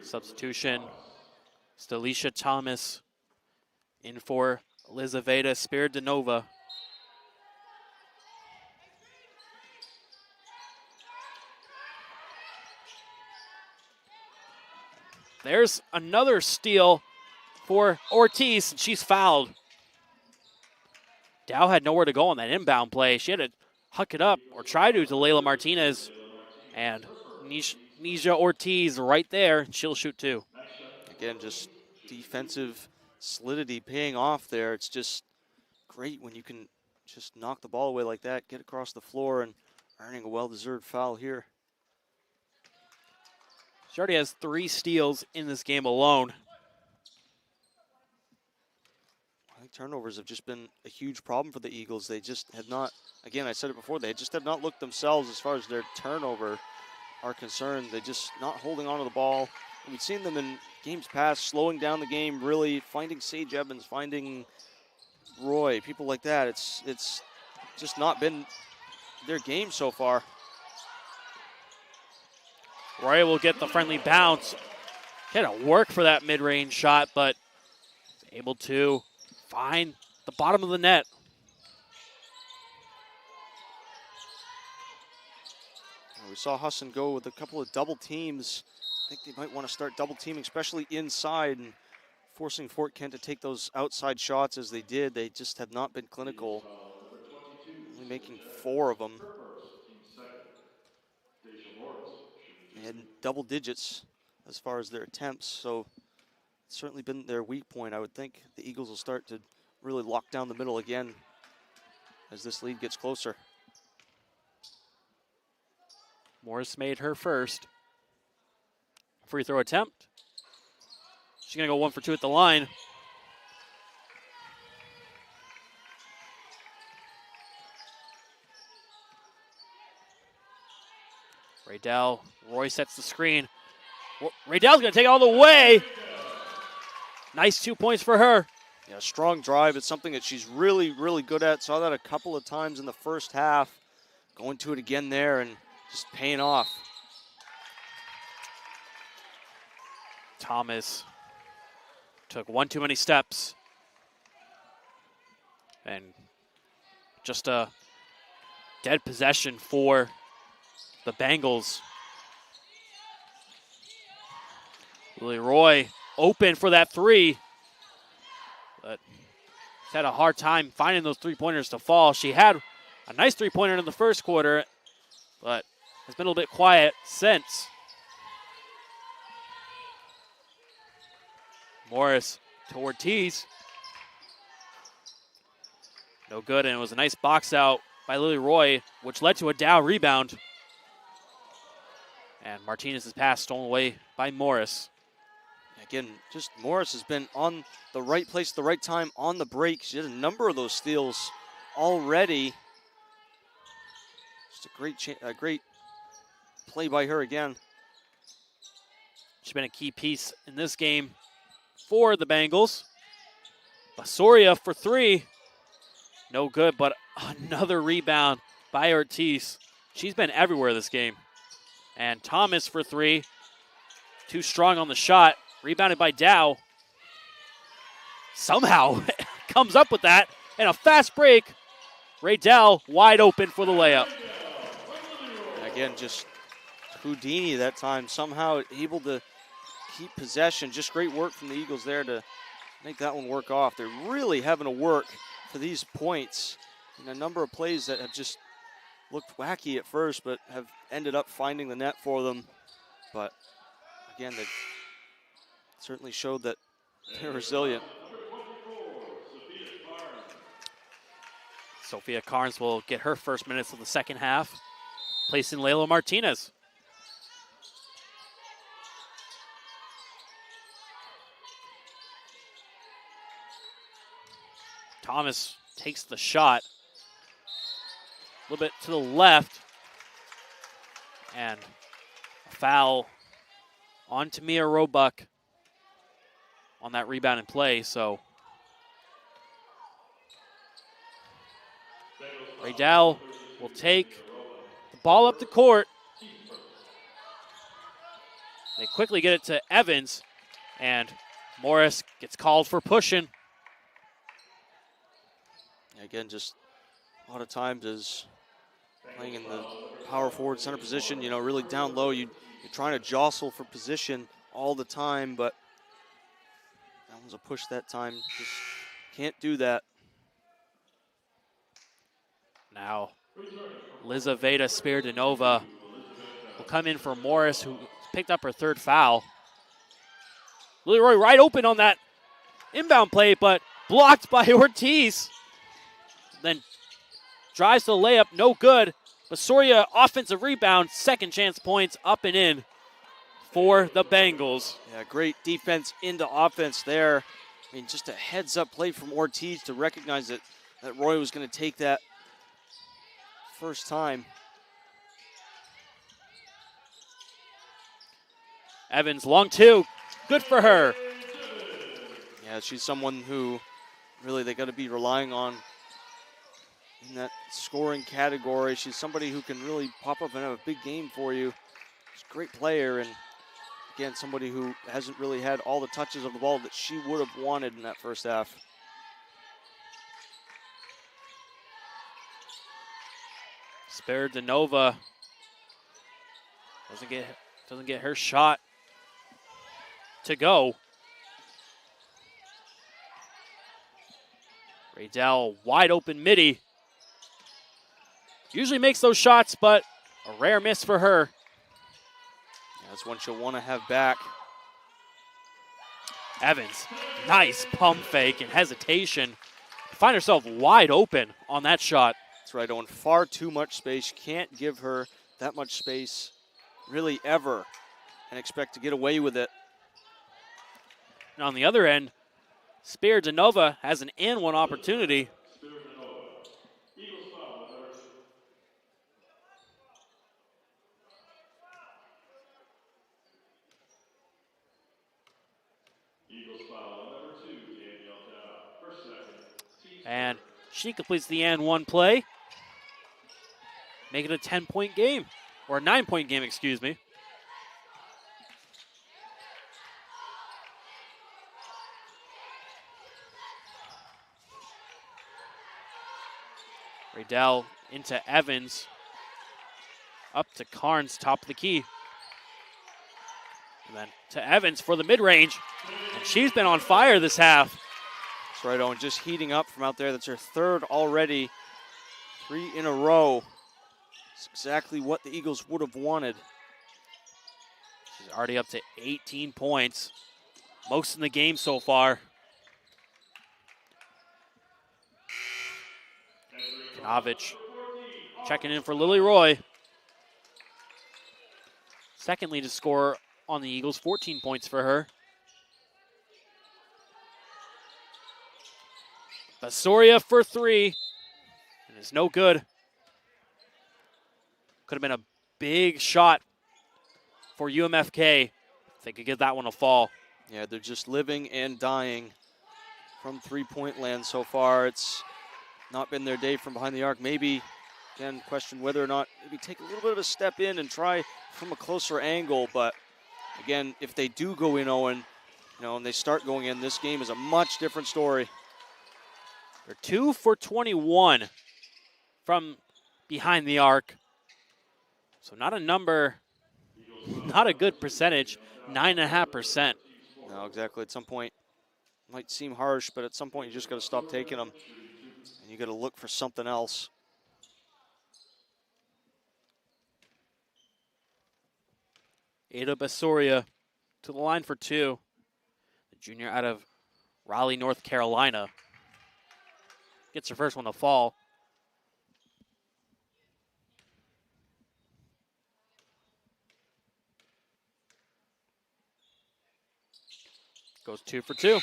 Substitution. Stalisha Thomas in for Elizaveta Spiridonova. There's another steal for Ortiz, and she's fouled. Dow had nowhere to go on that inbound play. She had to huck it up, or try to Layla Martinez. And Nisha Ortiz right there. She'll shoot two.
Again, just defensive solidity paying off there. It's just great when you can just knock the ball away like that, get across the floor, and earning a well-deserved foul here.
She already has 3 steals in this game alone.
I think turnovers have just been a huge problem for the Eagles. They just have not, again, I said it before, they just have not looked themselves as far as their turnover are concerned. They're just not holding on to the ball. We've seen them in games past, slowing down the game, really finding Sage Evans, finding Roy, people like that, it's just not been their game so far.
Roy will get the friendly bounce. Had to work for that mid-range shot, but able to find the bottom of the net.
We saw Husson go with a couple of double teams. I think they might want to start double teaming, especially inside, and forcing Fort Kent to take those outside shots as they did. They just have not been clinical, only making 4 of them. They had double digits as far as their attempts, so it's certainly been their weak point. I would think the Eagles will start to really lock down the middle again as this lead gets closer.
Morris made her first. Free throw attempt. She's going to go 1 for 2 at the line. Raydell, Roy sets the screen. Raydell's going to take it all the way. Nice 2 points for her.
Yeah, strong drive. It's something that she's really, really good at. Saw that a couple of times in the first half. Going to it again there and just paying off.
Thomas took 1 too many steps. And just a dead possession for the Bengals. Lily Roy open for that 3. But she's had a hard time finding those 3-pointers to fall. She had a nice 3-pointer in the first quarter, but has been a little bit quiet since. Morris to Ortiz. No good, and it was a nice box out by Lily Roy, which led to a Dow rebound. And Martinez's pass stolen away by Morris.
Again, just Morris has been on the right place at the right time on the break. She did a number of those steals already. Just a great play by her again.
She's been a key piece in this game for the Bengals. Basoria for 3. No good, but another rebound by Ortiz. She's been everywhere this game. And Thomas for 3. Too strong on the shot. Rebounded by Dow. Somehow comes up with that. And a fast break. Raydell wide open for the layup.
Again, just Houdini that time. Somehow able to keep possession. Just great work from the Eagles there to make that one work off. They're really having to work for these points. And a number of plays that have just looked wacky at first, but have ended up finding the net for them. But again, they've certainly showed that they're resilient.
Sophia Carnes will get her first minutes of the second half, placing Layla Martinez. Thomas takes the shot. A little bit to the left. And a foul on Tamia Roebuck on that rebound and play. So Raydell will take the ball up the court. They quickly get it to Evans, and Morris gets called for pushing.
Again, just a lot of times is playing in the power forward center position, you know, really down low. You're trying to jostle for position all the time, but that was a push that time. Just can't do that.
Now, Lizaveta Spiridonova will come in for Morris, who picked up her 3rd foul. Lily Roy right open on that inbound play, but blocked by Ortiz. Then drives to the layup, no good. Basoria offensive rebound, second chance points up and in for the Bengals.
Yeah, great defense into offense there. I mean, just a heads-up play from Ortiz to recognize that Roy was going to take that first time.
Evans, long 2. Good for her.
Yeah, she's someone who really they got to be relying on in that scoring category. She's somebody who can really pop up and have a big game for you. She's a great player, and again, somebody who hasn't really had all the touches of the ball that she would have wanted in that first half.
Spiridonova doesn't get her shot to go. Raydell, wide open midi. Usually makes those shots, but a rare miss for her.
That's one she'll want to have back.
Evans, nice pump fake and hesitation. Find herself wide open on that shot.
That's right, Owen. Far too much space. You can't give her that much space really ever and expect to get away with it.
And on the other end, Spiridonova has an and one opportunity. And she completes the and one play, make it a 10-point game, or a 9-point game, excuse me. Raydell into Evans, up to Carnes, top of the key. And then to Evans for the mid-range, and she's been on fire this half.
That's right, Owen, just heating up from out there. That's her third already, 3 in a row. It's exactly what the Eagles would have wanted.
She's already up to 18 points, most in the game so far. Kanovich checking in for Lily Roy. Second lead to score on the Eagles, 14 points for her. Basoria for 3, and it's no good. Could have been a big shot for UMFK if they could get that one to fall.
Yeah, they're just living and dying from three-point land so far. It's not been their day from behind the arc. Maybe, again, question whether or not maybe take a little bit of a step in and try from a closer angle. But again, if they do go in, Owen, and they start going in, this game is a much different story.
They're 2 for 21 from behind the arc. So not a number, not a good percentage, 9.5%.
No, exactly. At some point, it might seem harsh, but at some point you just got to stop taking them. And you got to look for something else.
Ada Basoria to the line for 2. The junior out of Raleigh, North Carolina. Gets her first one to fall. Goes 2 for 2.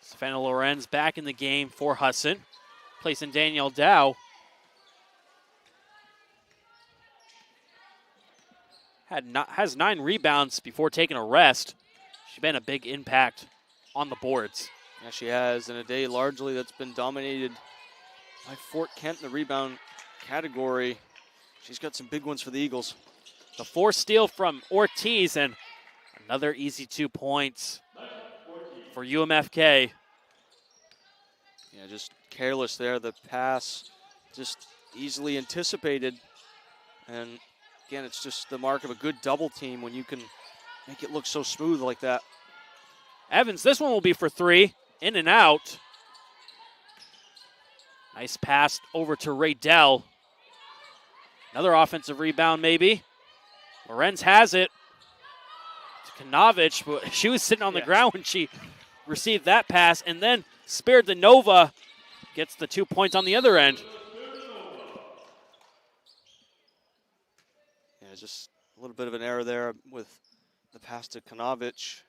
Savannah Lorenz back in the game for Husson. Placing Danielle Dow. Has 9 rebounds before taking a rest. She's been a big impact on the boards.
Yeah, she has, in a day largely that's been dominated by Fort Kent in the rebound category. She's got some big ones for the Eagles.
The 4 steal from Ortiz, and another easy 2 points for UMFK.
Yeah, just careless there. The pass just easily anticipated. And again, it's just the mark of a good double team when you can make it look so smooth like that.
Evans, this one will be for 3. In and out. Nice pass over to Raydell. Another offensive rebound, maybe. Lorenz has it. To Kanovich, but she was sitting on the ground when she received that pass. And then Spiridonova gets the 2 points on the other end.
Yeah, just a little bit of an error there with the pass to Kanovich.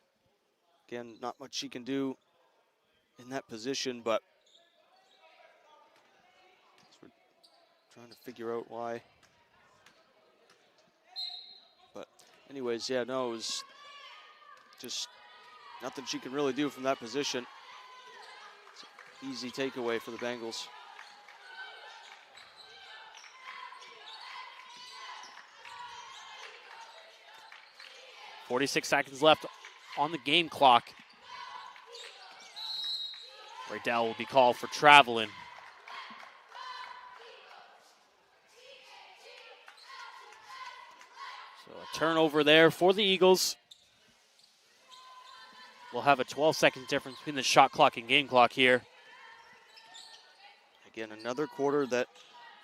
Again, not much she can do in that position, but we're trying to figure out why. But anyways, yeah, no, it was just nothing she could really do from that position. It's an easy takeaway for the Bengals.
.46 seconds left on the game clock. Raydell will be called for traveling. So a turnover there for the Eagles. We'll have a 12-second difference between the shot clock and game clock here.
Again, another quarter that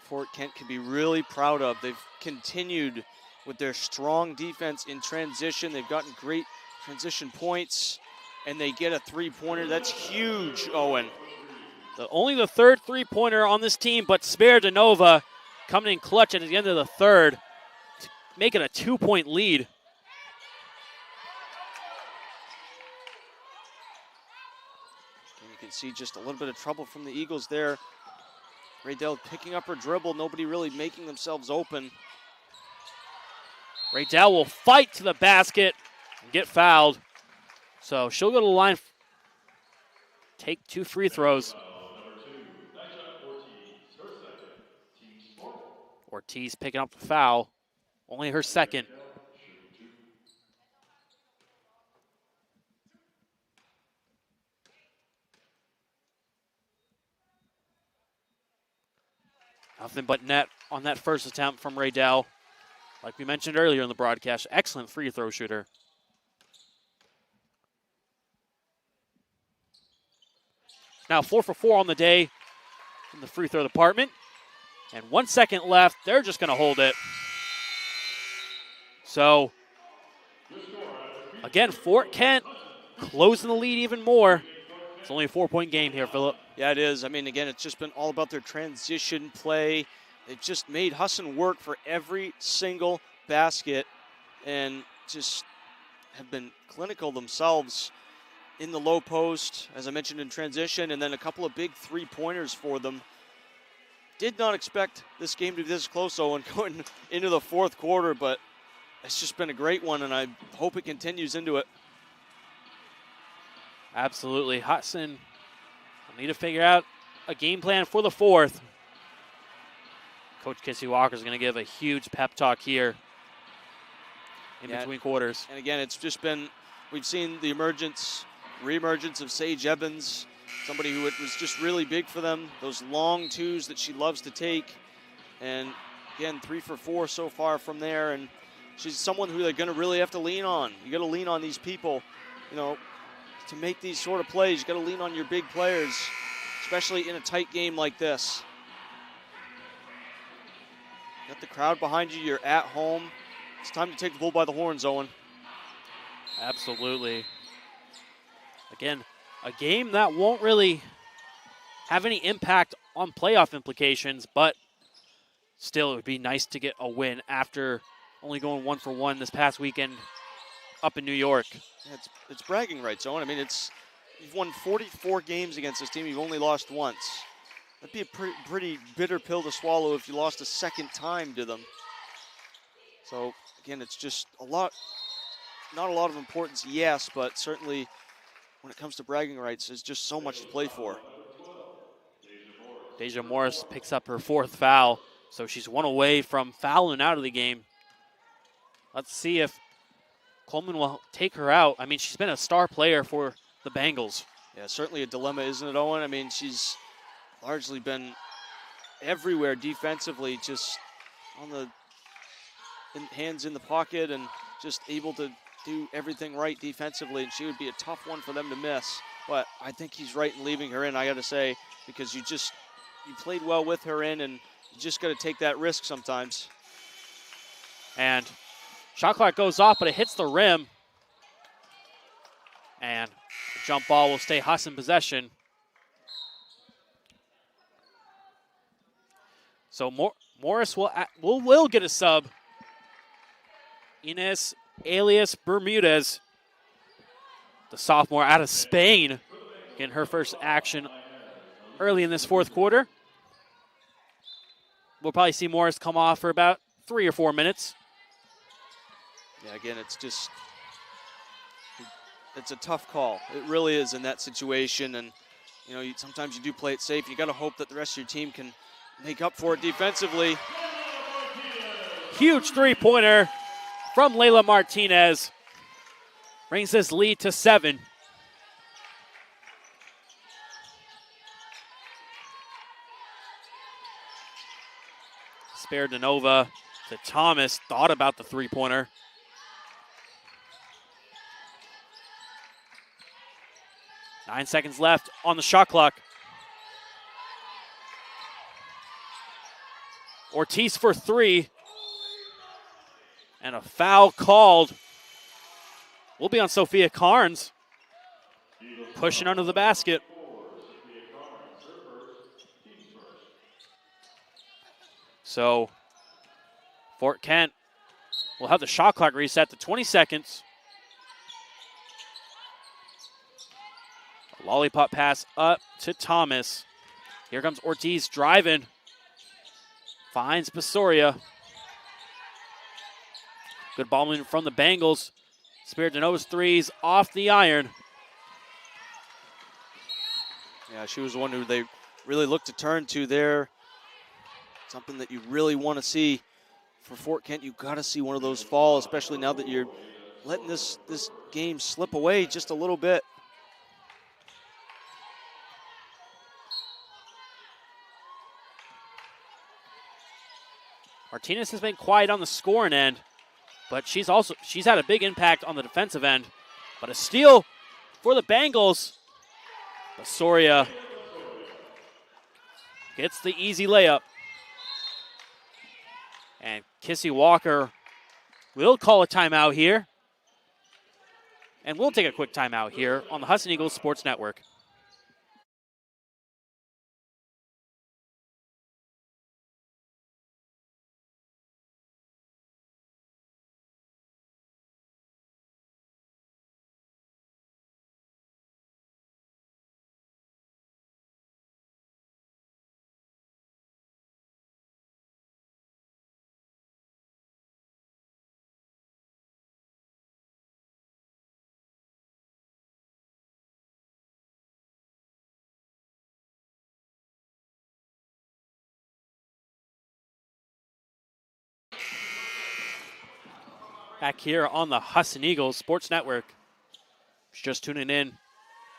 Fort Kent can be really proud of. They've continued with their strong defense in transition. They've gotten great transition points, and they get a three-pointer. That's huge, Owen.
Only the third three-pointer on this team, but Spiridonova coming in clutch at the end of the third to make it a 2-point lead.
And you can see just a little bit of trouble from the Eagles there. Raydell picking up her dribble, nobody really making themselves open.
Raydell will fight to the basket and get fouled. So she'll go to the line, take 2 free throws. Ortiz picking up the foul, only her second. Nothing but net on that first attempt from Raydell. Like we mentioned earlier in the broadcast, excellent free throw shooter. Now 4 for 4 on the day in the free throw department. And 1 second left. They're just going to hold it. So, again, Fort Kent closing the lead even more. It's only a 4-point game here, Phillip.
Yeah, it is. I mean, again, it's just been all about their transition play. They've just made Husson work for every single basket and just have been clinical themselves in the low post, as I mentioned, in transition, and then a couple of big three-pointers for them. Did not expect this game to be this close, Owen, going into the fourth quarter, but it's just been a great one, and I hope it continues into it.
Absolutely. Husson will need to figure out a game plan for the fourth. Coach Kissy Walker is going to give a huge pep talk here in between quarters.
And again, it's just been, we've seen the reemergence of Sage Evans, somebody who was just really big for them, those long twos that she loves to take. And again, 3 for 4 so far from there. And she's someone who they're going to really have to lean on. You got to lean on these people, to make these sort of plays. You got to lean on your big players, especially in a tight game like this. Got the crowd behind you. You're at home. It's time to take the bull by the horns, Owen.
Absolutely. Again, a game that won't really have any impact on playoff implications, but still it would be nice to get a win after only going 1 for 1 this past weekend up in New York.
Yeah, it's bragging rights, Owen. I mean, you've won 44 games against this team. You've only lost once. That'd be a pretty bitter pill to swallow if you lost a second time to them. So, again, it's just not a lot of importance, yes, but certainly when it comes to bragging rights, there's just so much to play for.
Deja Morris picks up her 4th foul, so she's 1 away from fouling out of the game. Let's see if Coleman will take her out. I mean, she's been a star player for the Bengals.
Yeah, certainly a dilemma, isn't it, Owen? I mean, she's largely been everywhere defensively, just on the hands in the pocket and just able to do everything right defensively, and she would be a tough one for them to miss. But I think he's right in leaving her in, I got to say, because you played well with her in, and you just got to take that risk sometimes.
And shot clock goes off, but it hits the rim. And the jump ball will stay Husson possession. So Morris will get a sub. Ines alias Bermudez, the sophomore out of Spain, getting her first action early in this fourth quarter. We'll probably see Morris come off for about 3 or 4 minutes.
Yeah, again, it's a tough call. It really is in that situation. And, sometimes you do play it safe. You got to hope that the rest of your team can make up for it defensively.
Huge three-pointer from Layla Martinez. Brings this lead to 7. Spiridonova to Thomas. Thought about the three-pointer. Nine seconds left on the shot clock. Ortiz for 3. And a foul called. Will be on Sophia Carnes. Pushing under the basket. So Fort Kent will have the shot clock reset to 20 seconds. A lollipop pass up to Thomas. Here comes Ortiz driving. Finds Basoria. Good ball movement from the Bengals. Spiritonova's threes off the iron.
Yeah, she was the one who they really looked to turn to there. Something that you really want to see for Fort Kent. You got to see one of those fall, especially now that you're letting this game slip away just a little bit.
Martinez has been quiet on the scoring end, but she's had a big impact on the defensive end. But a steal for the Bengals. Basoria gets the easy layup. And Kissy Walker will call a timeout here. And we'll take a quick timeout here on the Husson Eagles Sports Network. Back here on the Husson Eagles Sports Network. Just tuning in,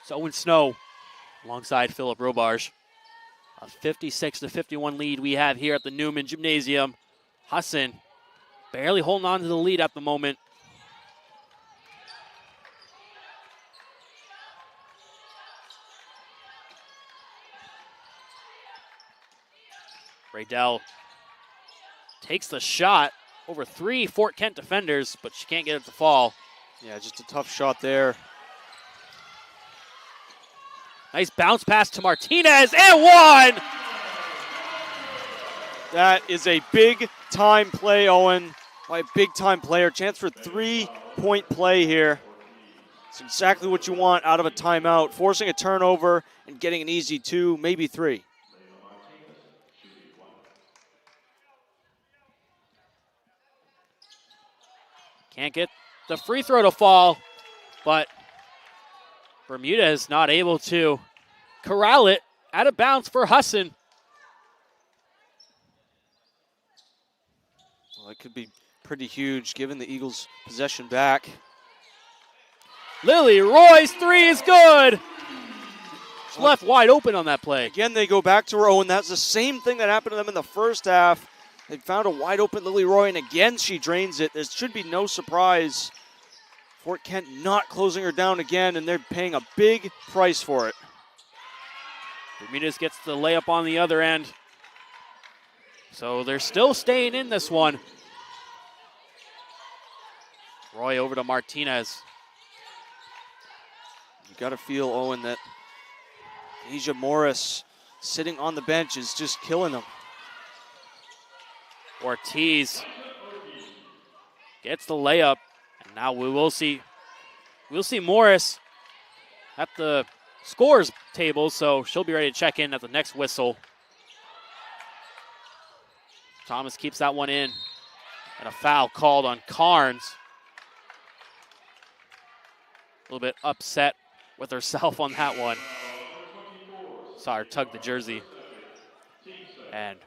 it's Owen Snow alongside Philip Robarge. A 56-51 lead we have here at the Newman Gymnasium. Husson barely holding on to the lead at the moment. Raydell takes the shot over 3 Fort Kent defenders, but she can't get it to fall.
Yeah, just a tough shot there.
Nice bounce pass to Martinez, and one!
That is a big-time play, Owen, by a big-time player. Chance for 3-point play here. It's exactly what you want out of a timeout, forcing a turnover and getting an easy 2, maybe 3.
Can't get the free throw to fall, but Bermuda is not able to corral it out of bounds for Husson.
Well, it could be pretty huge given the Eagles' possession back.
Lily Roy's 3 is good. She's left wide open on that play.
Again, they go back to her own. That's the same thing that happened to them in the first half. They found a wide open Lily Roy, and again she drains it. There should be no surprise. Fort Kent not closing her down again, and they're paying a big price for it.
Bermudez gets the layup on the other end. So they're still staying in this one. Roy over to Martinez.
You got to feel, Owen, that Asia Morris sitting on the bench is just killing them.
Ortiz gets the layup, and now we'll see Morris at the scores table, so she'll be ready to check in at the next whistle. Thomas keeps that one in, and a foul called on Carnes. little bit upset with herself on that one. Saw her tug the jersey. And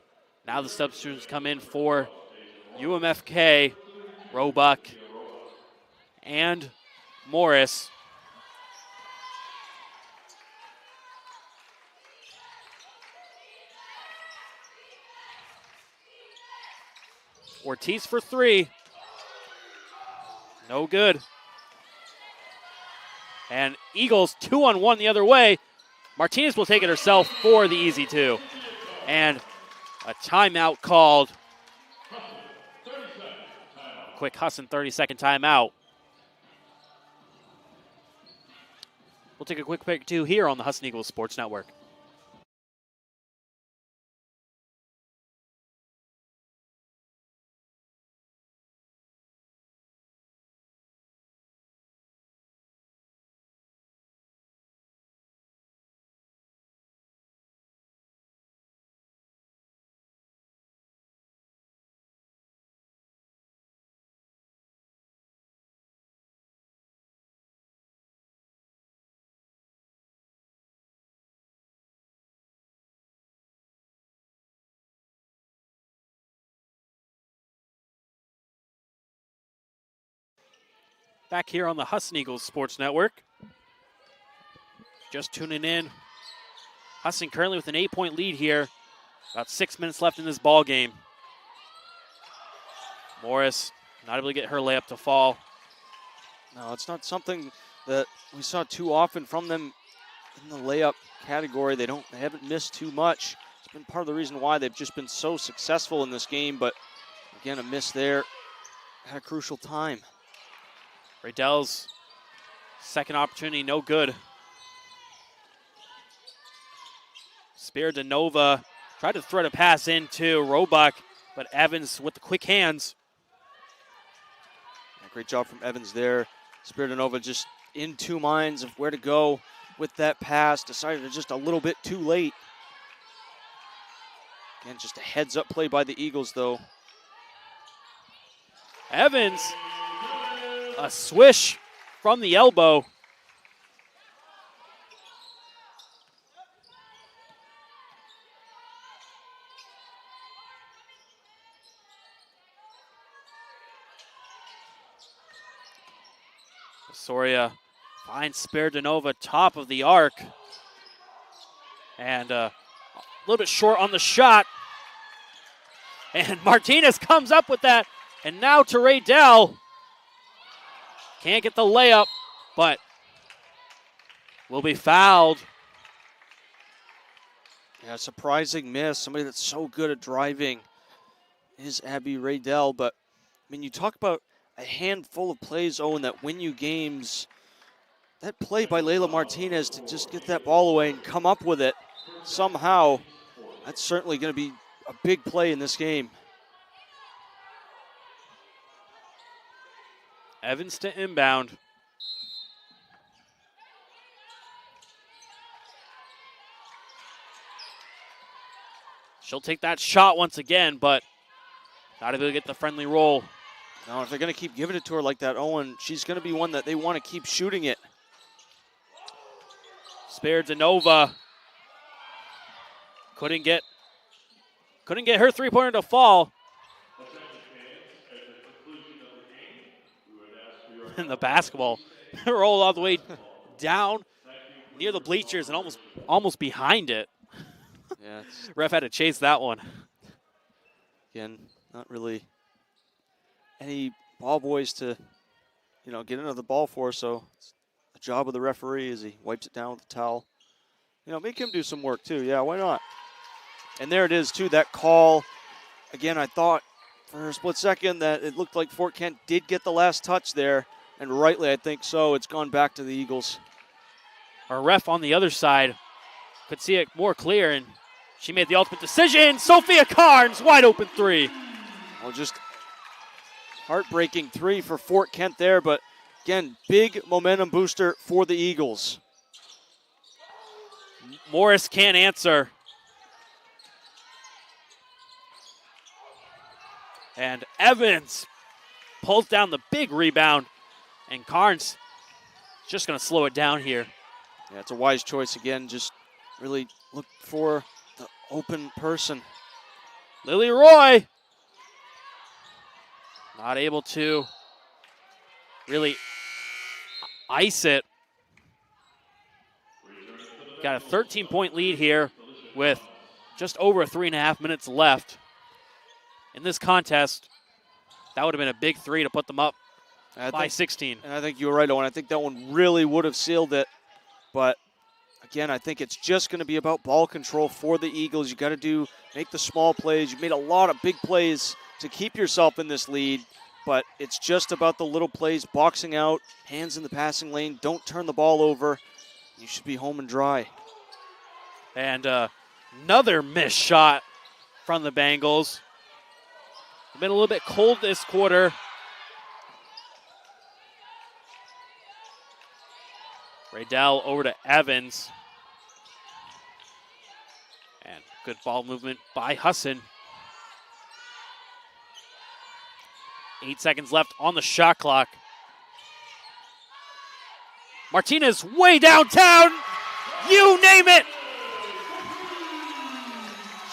now the substitutes come in for UMFK, Roebuck, and Morris. Ortiz for three. No good. And Eagles 2-on-1 the other way. Martinez will take it herself for the easy two. And a timeout called. Quick Husson 30-second timeout. We'll take a quick break too here on the Husson Eagles Sports Network. Back here on the Husson Eagles Sports Network. Just tuning in. Husson currently with an 8-point lead here. About 6 minutes left in this ball game. Morris not able to get her layup to fall.
No, it's not something that we saw too often from them in the layup category. They haven't missed too much. It's been part of the reason why they've just been so successful in this game, but again, a miss there at a crucial time.
Raydell's second opportunity, no good. Spiridonova tried to thread a pass into Roebuck, but Evans with the quick hands.
Yeah, great job from Evans there. Spiridonova just in two minds of where to go with that pass. Decided just a little bit too late. Again, just a heads-up play by the Eagles, though.
Evans, a swish from the elbow. Soria finds Spiridonova top of the arc. And a little bit short on the shot. And Martinez comes up with that. And now to Raydell. Can't get the layup, but will be fouled.
Yeah, surprising miss. Somebody that's so good at driving is Abby Raydell. But, I mean, you talk about a handful of plays, Owen, that win you games. That play by Layla Martinez to just get that ball away and come up with it somehow, that's certainly going to be a big play in this game.
Evans to inbound. She'll take that shot once again, but not able to get the friendly roll.
Now, if they're going to keep giving it to her like that, Owen, she's going to be one that they want to keep shooting it.
Spiridonova couldn't get her three-pointer to fall. And the basketball rolled all the way down near the bleachers and almost behind it.
Yeah,
Ref had to chase that one.
Again, not really any ball boys to, get into the ball for. So it's the job of the referee as he wipes it down with the towel. Make him do some work too. Yeah, why not? And there it is too. That call. Again, I thought for a split second that it looked like Fort Kent did get the last touch there. And rightly, I think so. It's gone back to the Eagles.
Our ref on the other side could see it more clear, and she made the ultimate decision. Sophia Carnes, wide open three.
Well, just heartbreaking three for Fort Kent there, but again, big momentum booster for the Eagles.
Morris can't answer. And Evans pulls down the big rebound. And Carnes Just going to slow it down here.
Yeah, it's a wise choice again. Just really look for the open person.
Lily Roy not able to really ice it. Got a 13-point lead here with just over 3.5 minutes left in this contest. That would have been a big three to put them up by 16.
And I think you were right, Owen. I think that one really would have sealed it. But again, I think it's just going to be about ball control for the Eagles. You got to make the small plays. You've made a lot of big plays to keep yourself in this lead, but it's just about the little plays, boxing out, hands in the passing lane. Don't turn the ball over. You should be home and dry.
And another missed shot from the Bengals. They've been a little bit cold this quarter. Raydell over to Evans. And good ball movement by Husson. 8 seconds left on the shot clock. Martinez way downtown. You name it.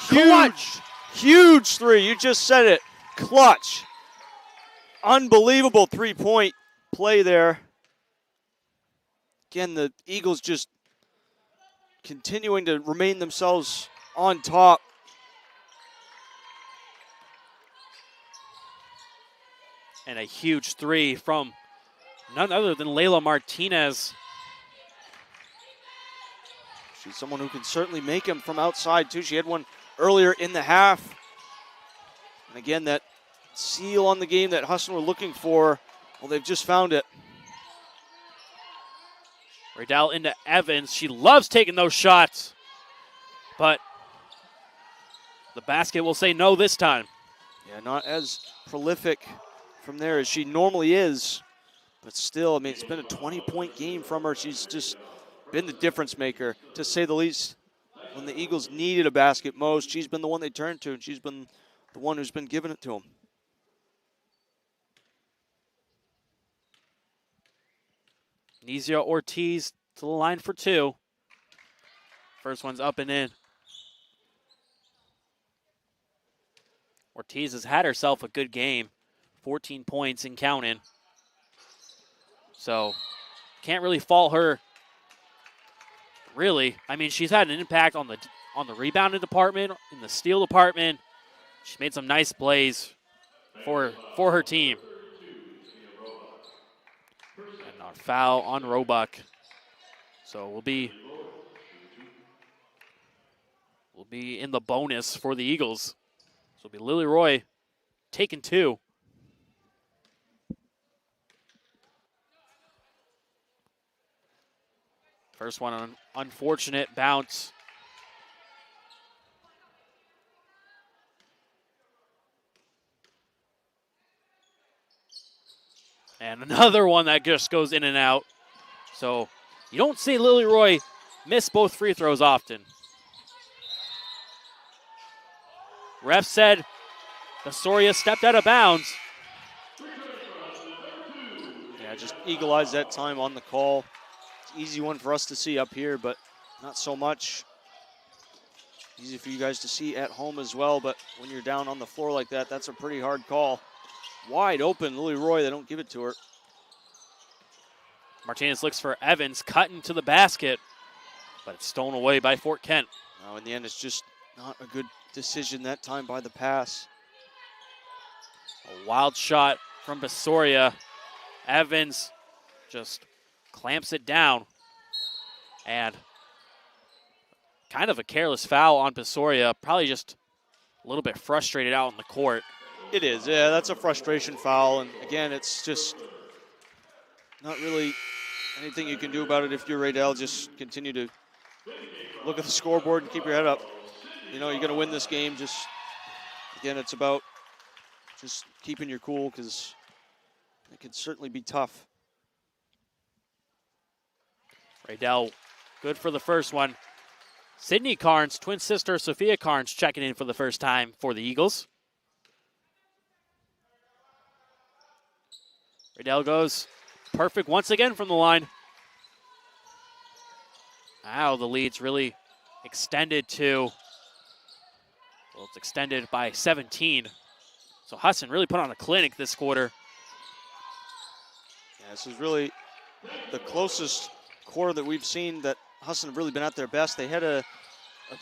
Clutch.
Huge three. You just said it. Clutch. Unbelievable three-point play there. Again, the Eagles just continuing to remain themselves on top.
And a huge three from none other than Layla Martinez.
She's someone who can certainly make them from outside, too. She had one earlier in the half. And again, that seal on the game that Husson were looking for, well, they've just found it.
Raydell into Evans. She loves taking those shots. But the basket will say no this time.
Yeah, not as prolific from there as she normally is. But still, I mean, it's been a 20-point game from her. She's just been the difference maker, to say the least. When the Eagles needed a basket most, she's been the one they turned to, and she's been the one who's been giving it to them.
Nizia Ortiz to the line for two. First one's up and in. Ortiz has had herself a good game. 14 points and counting. So, can't really fault her. Really, I mean, she's had an impact on the rebounding department, in the steal department. She's made some nice plays for her team. And a foul on Roebuck. So we'll be in the bonus for the Eagles. So it'll be Lily Roy taking two. First one, an unfortunate bounce. And another one that just goes in and out. So you don't see Lily Roy miss both free throws often. Ref said Basoria stepped out of bounds.
Yeah, just eagle eyes that time on the call. Easy one for us to see up here, but not so much. Easy for you guys to see at home as well, but when you're down on the floor like that, that's a pretty hard call. Wide open, Lily Roy, they don't give it to her.
Martinez looks for Evans, cutting to the basket, but it's stolen away by Fort Kent.
Now in the end, it's just not a good decision that time by the pass.
A wild shot from Basoria. Evans just clamps it down, and kind of a careless foul on Basoria. Probably just a little bit frustrated out on the court.
It is, yeah, that's a frustration foul, and again, it's just not really anything you can do about it if you're Raydell. Just continue to look at the scoreboard and keep your head up. You know, you're going to win this game. Just, again, it's about just keeping your cool, because it can certainly be tough.
Raydell, good for the first one. Sydney Carnes, twin sister Sophia Carnes, checking in for the first time for the Eagles. Raydell goes perfect once again from the line. Now the lead's really extended to, well, it's extended by 17. So Husson really put on a clinic this quarter.
Yeah, this is really the closest quarter that we've seen that Husson have really been at their best. They had a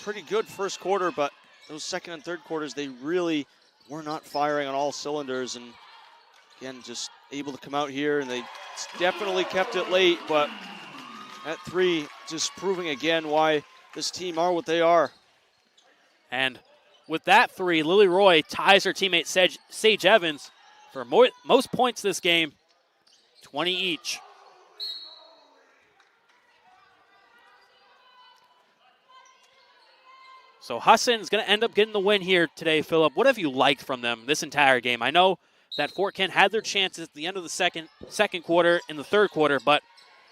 pretty good first quarter, but those second and third quarters, they really were not firing on all cylinders. And again, just able to come out here, and they definitely kept it late, but at 3, just proving again why this team are what they are.
And with that 3, Lily Roy ties her teammate Sage Evans for most points this game, 20 each. So Husson's going to end up getting the win here today, Philip. What have you liked from them this entire game? I know that Fort Kent had their chances at the end of the second quarter and the third quarter, but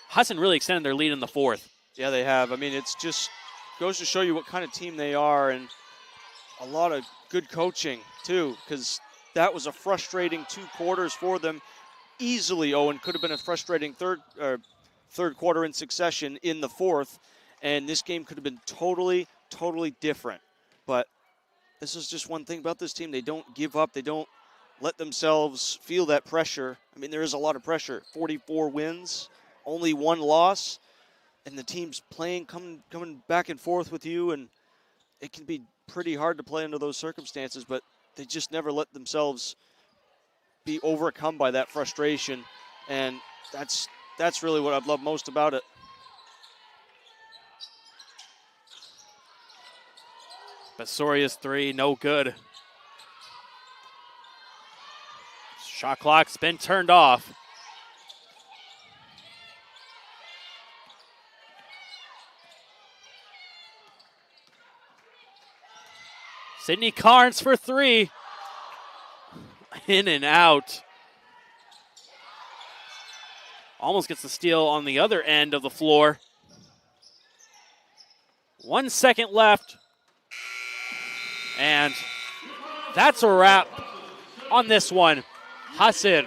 Husson really extended their lead in the fourth.
Yeah, they have. I mean, it's just goes to show you what kind of team they are, and a lot of good coaching, too, because that was a frustrating 2 quarters for them. Easily, Owen, could have been a frustrating third quarter in succession in the fourth, and this game could have been totally different. But this is just one thing about this team. They don't give up. They don't let themselves feel that pressure. I mean, there is a lot of pressure. 44 wins, only 1 loss, and the team's playing, coming back and forth with you, and it can be pretty hard to play under those circumstances, but they just never let themselves be overcome by that frustration, and that's really what I've loved most about it.
Basoria's 3, no good. Shot clock's been turned off. Sydney Carnes for 3. In and out. Almost gets the steal on the other end of the floor. 1 second left. And that's a wrap on this one. Husson,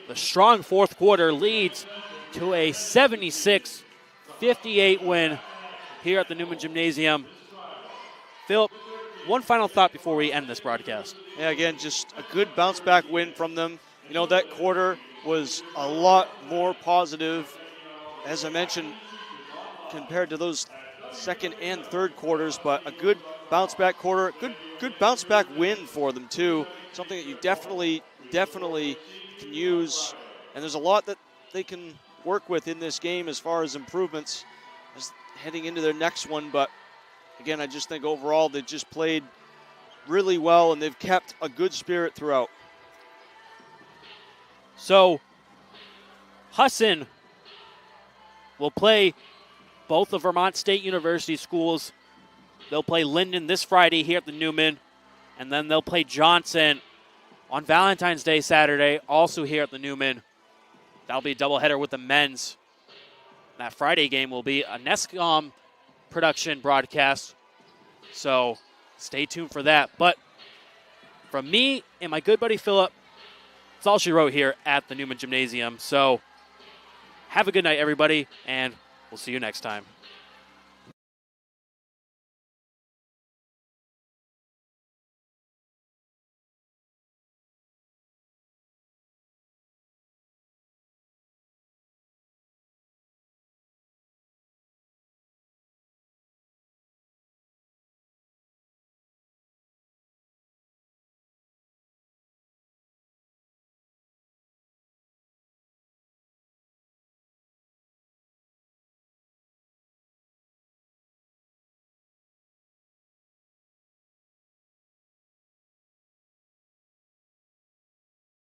the strong fourth quarter, leads to a 76-58 win here at the Newman Gymnasium. Phil, one final thought before we end this broadcast.
Yeah, again, just a good bounce-back win from them. You know, that quarter was a lot more positive, as I mentioned, compared to those second and third quarters, but a good bounce-back quarter, good bounce-back win for them, too. Something that you definitely can use, and there's a lot that they can work with in this game as far as improvements as heading into their next one, but again, I just think overall they just played really well, and they've kept a good spirit throughout.
So, Husson will play both of Vermont State University schools. They'll play Linden this Friday here at the Newman, and then they'll play Johnson on Valentine's Day Saturday, also here at the Newman. That'll be a doubleheader with the men's. That Friday game will be a NESCOM production broadcast, so stay tuned for that. But from me and my good buddy Philip, that's all she wrote here at the Newman Gymnasium. So have a good night, everybody, and we'll see you next time.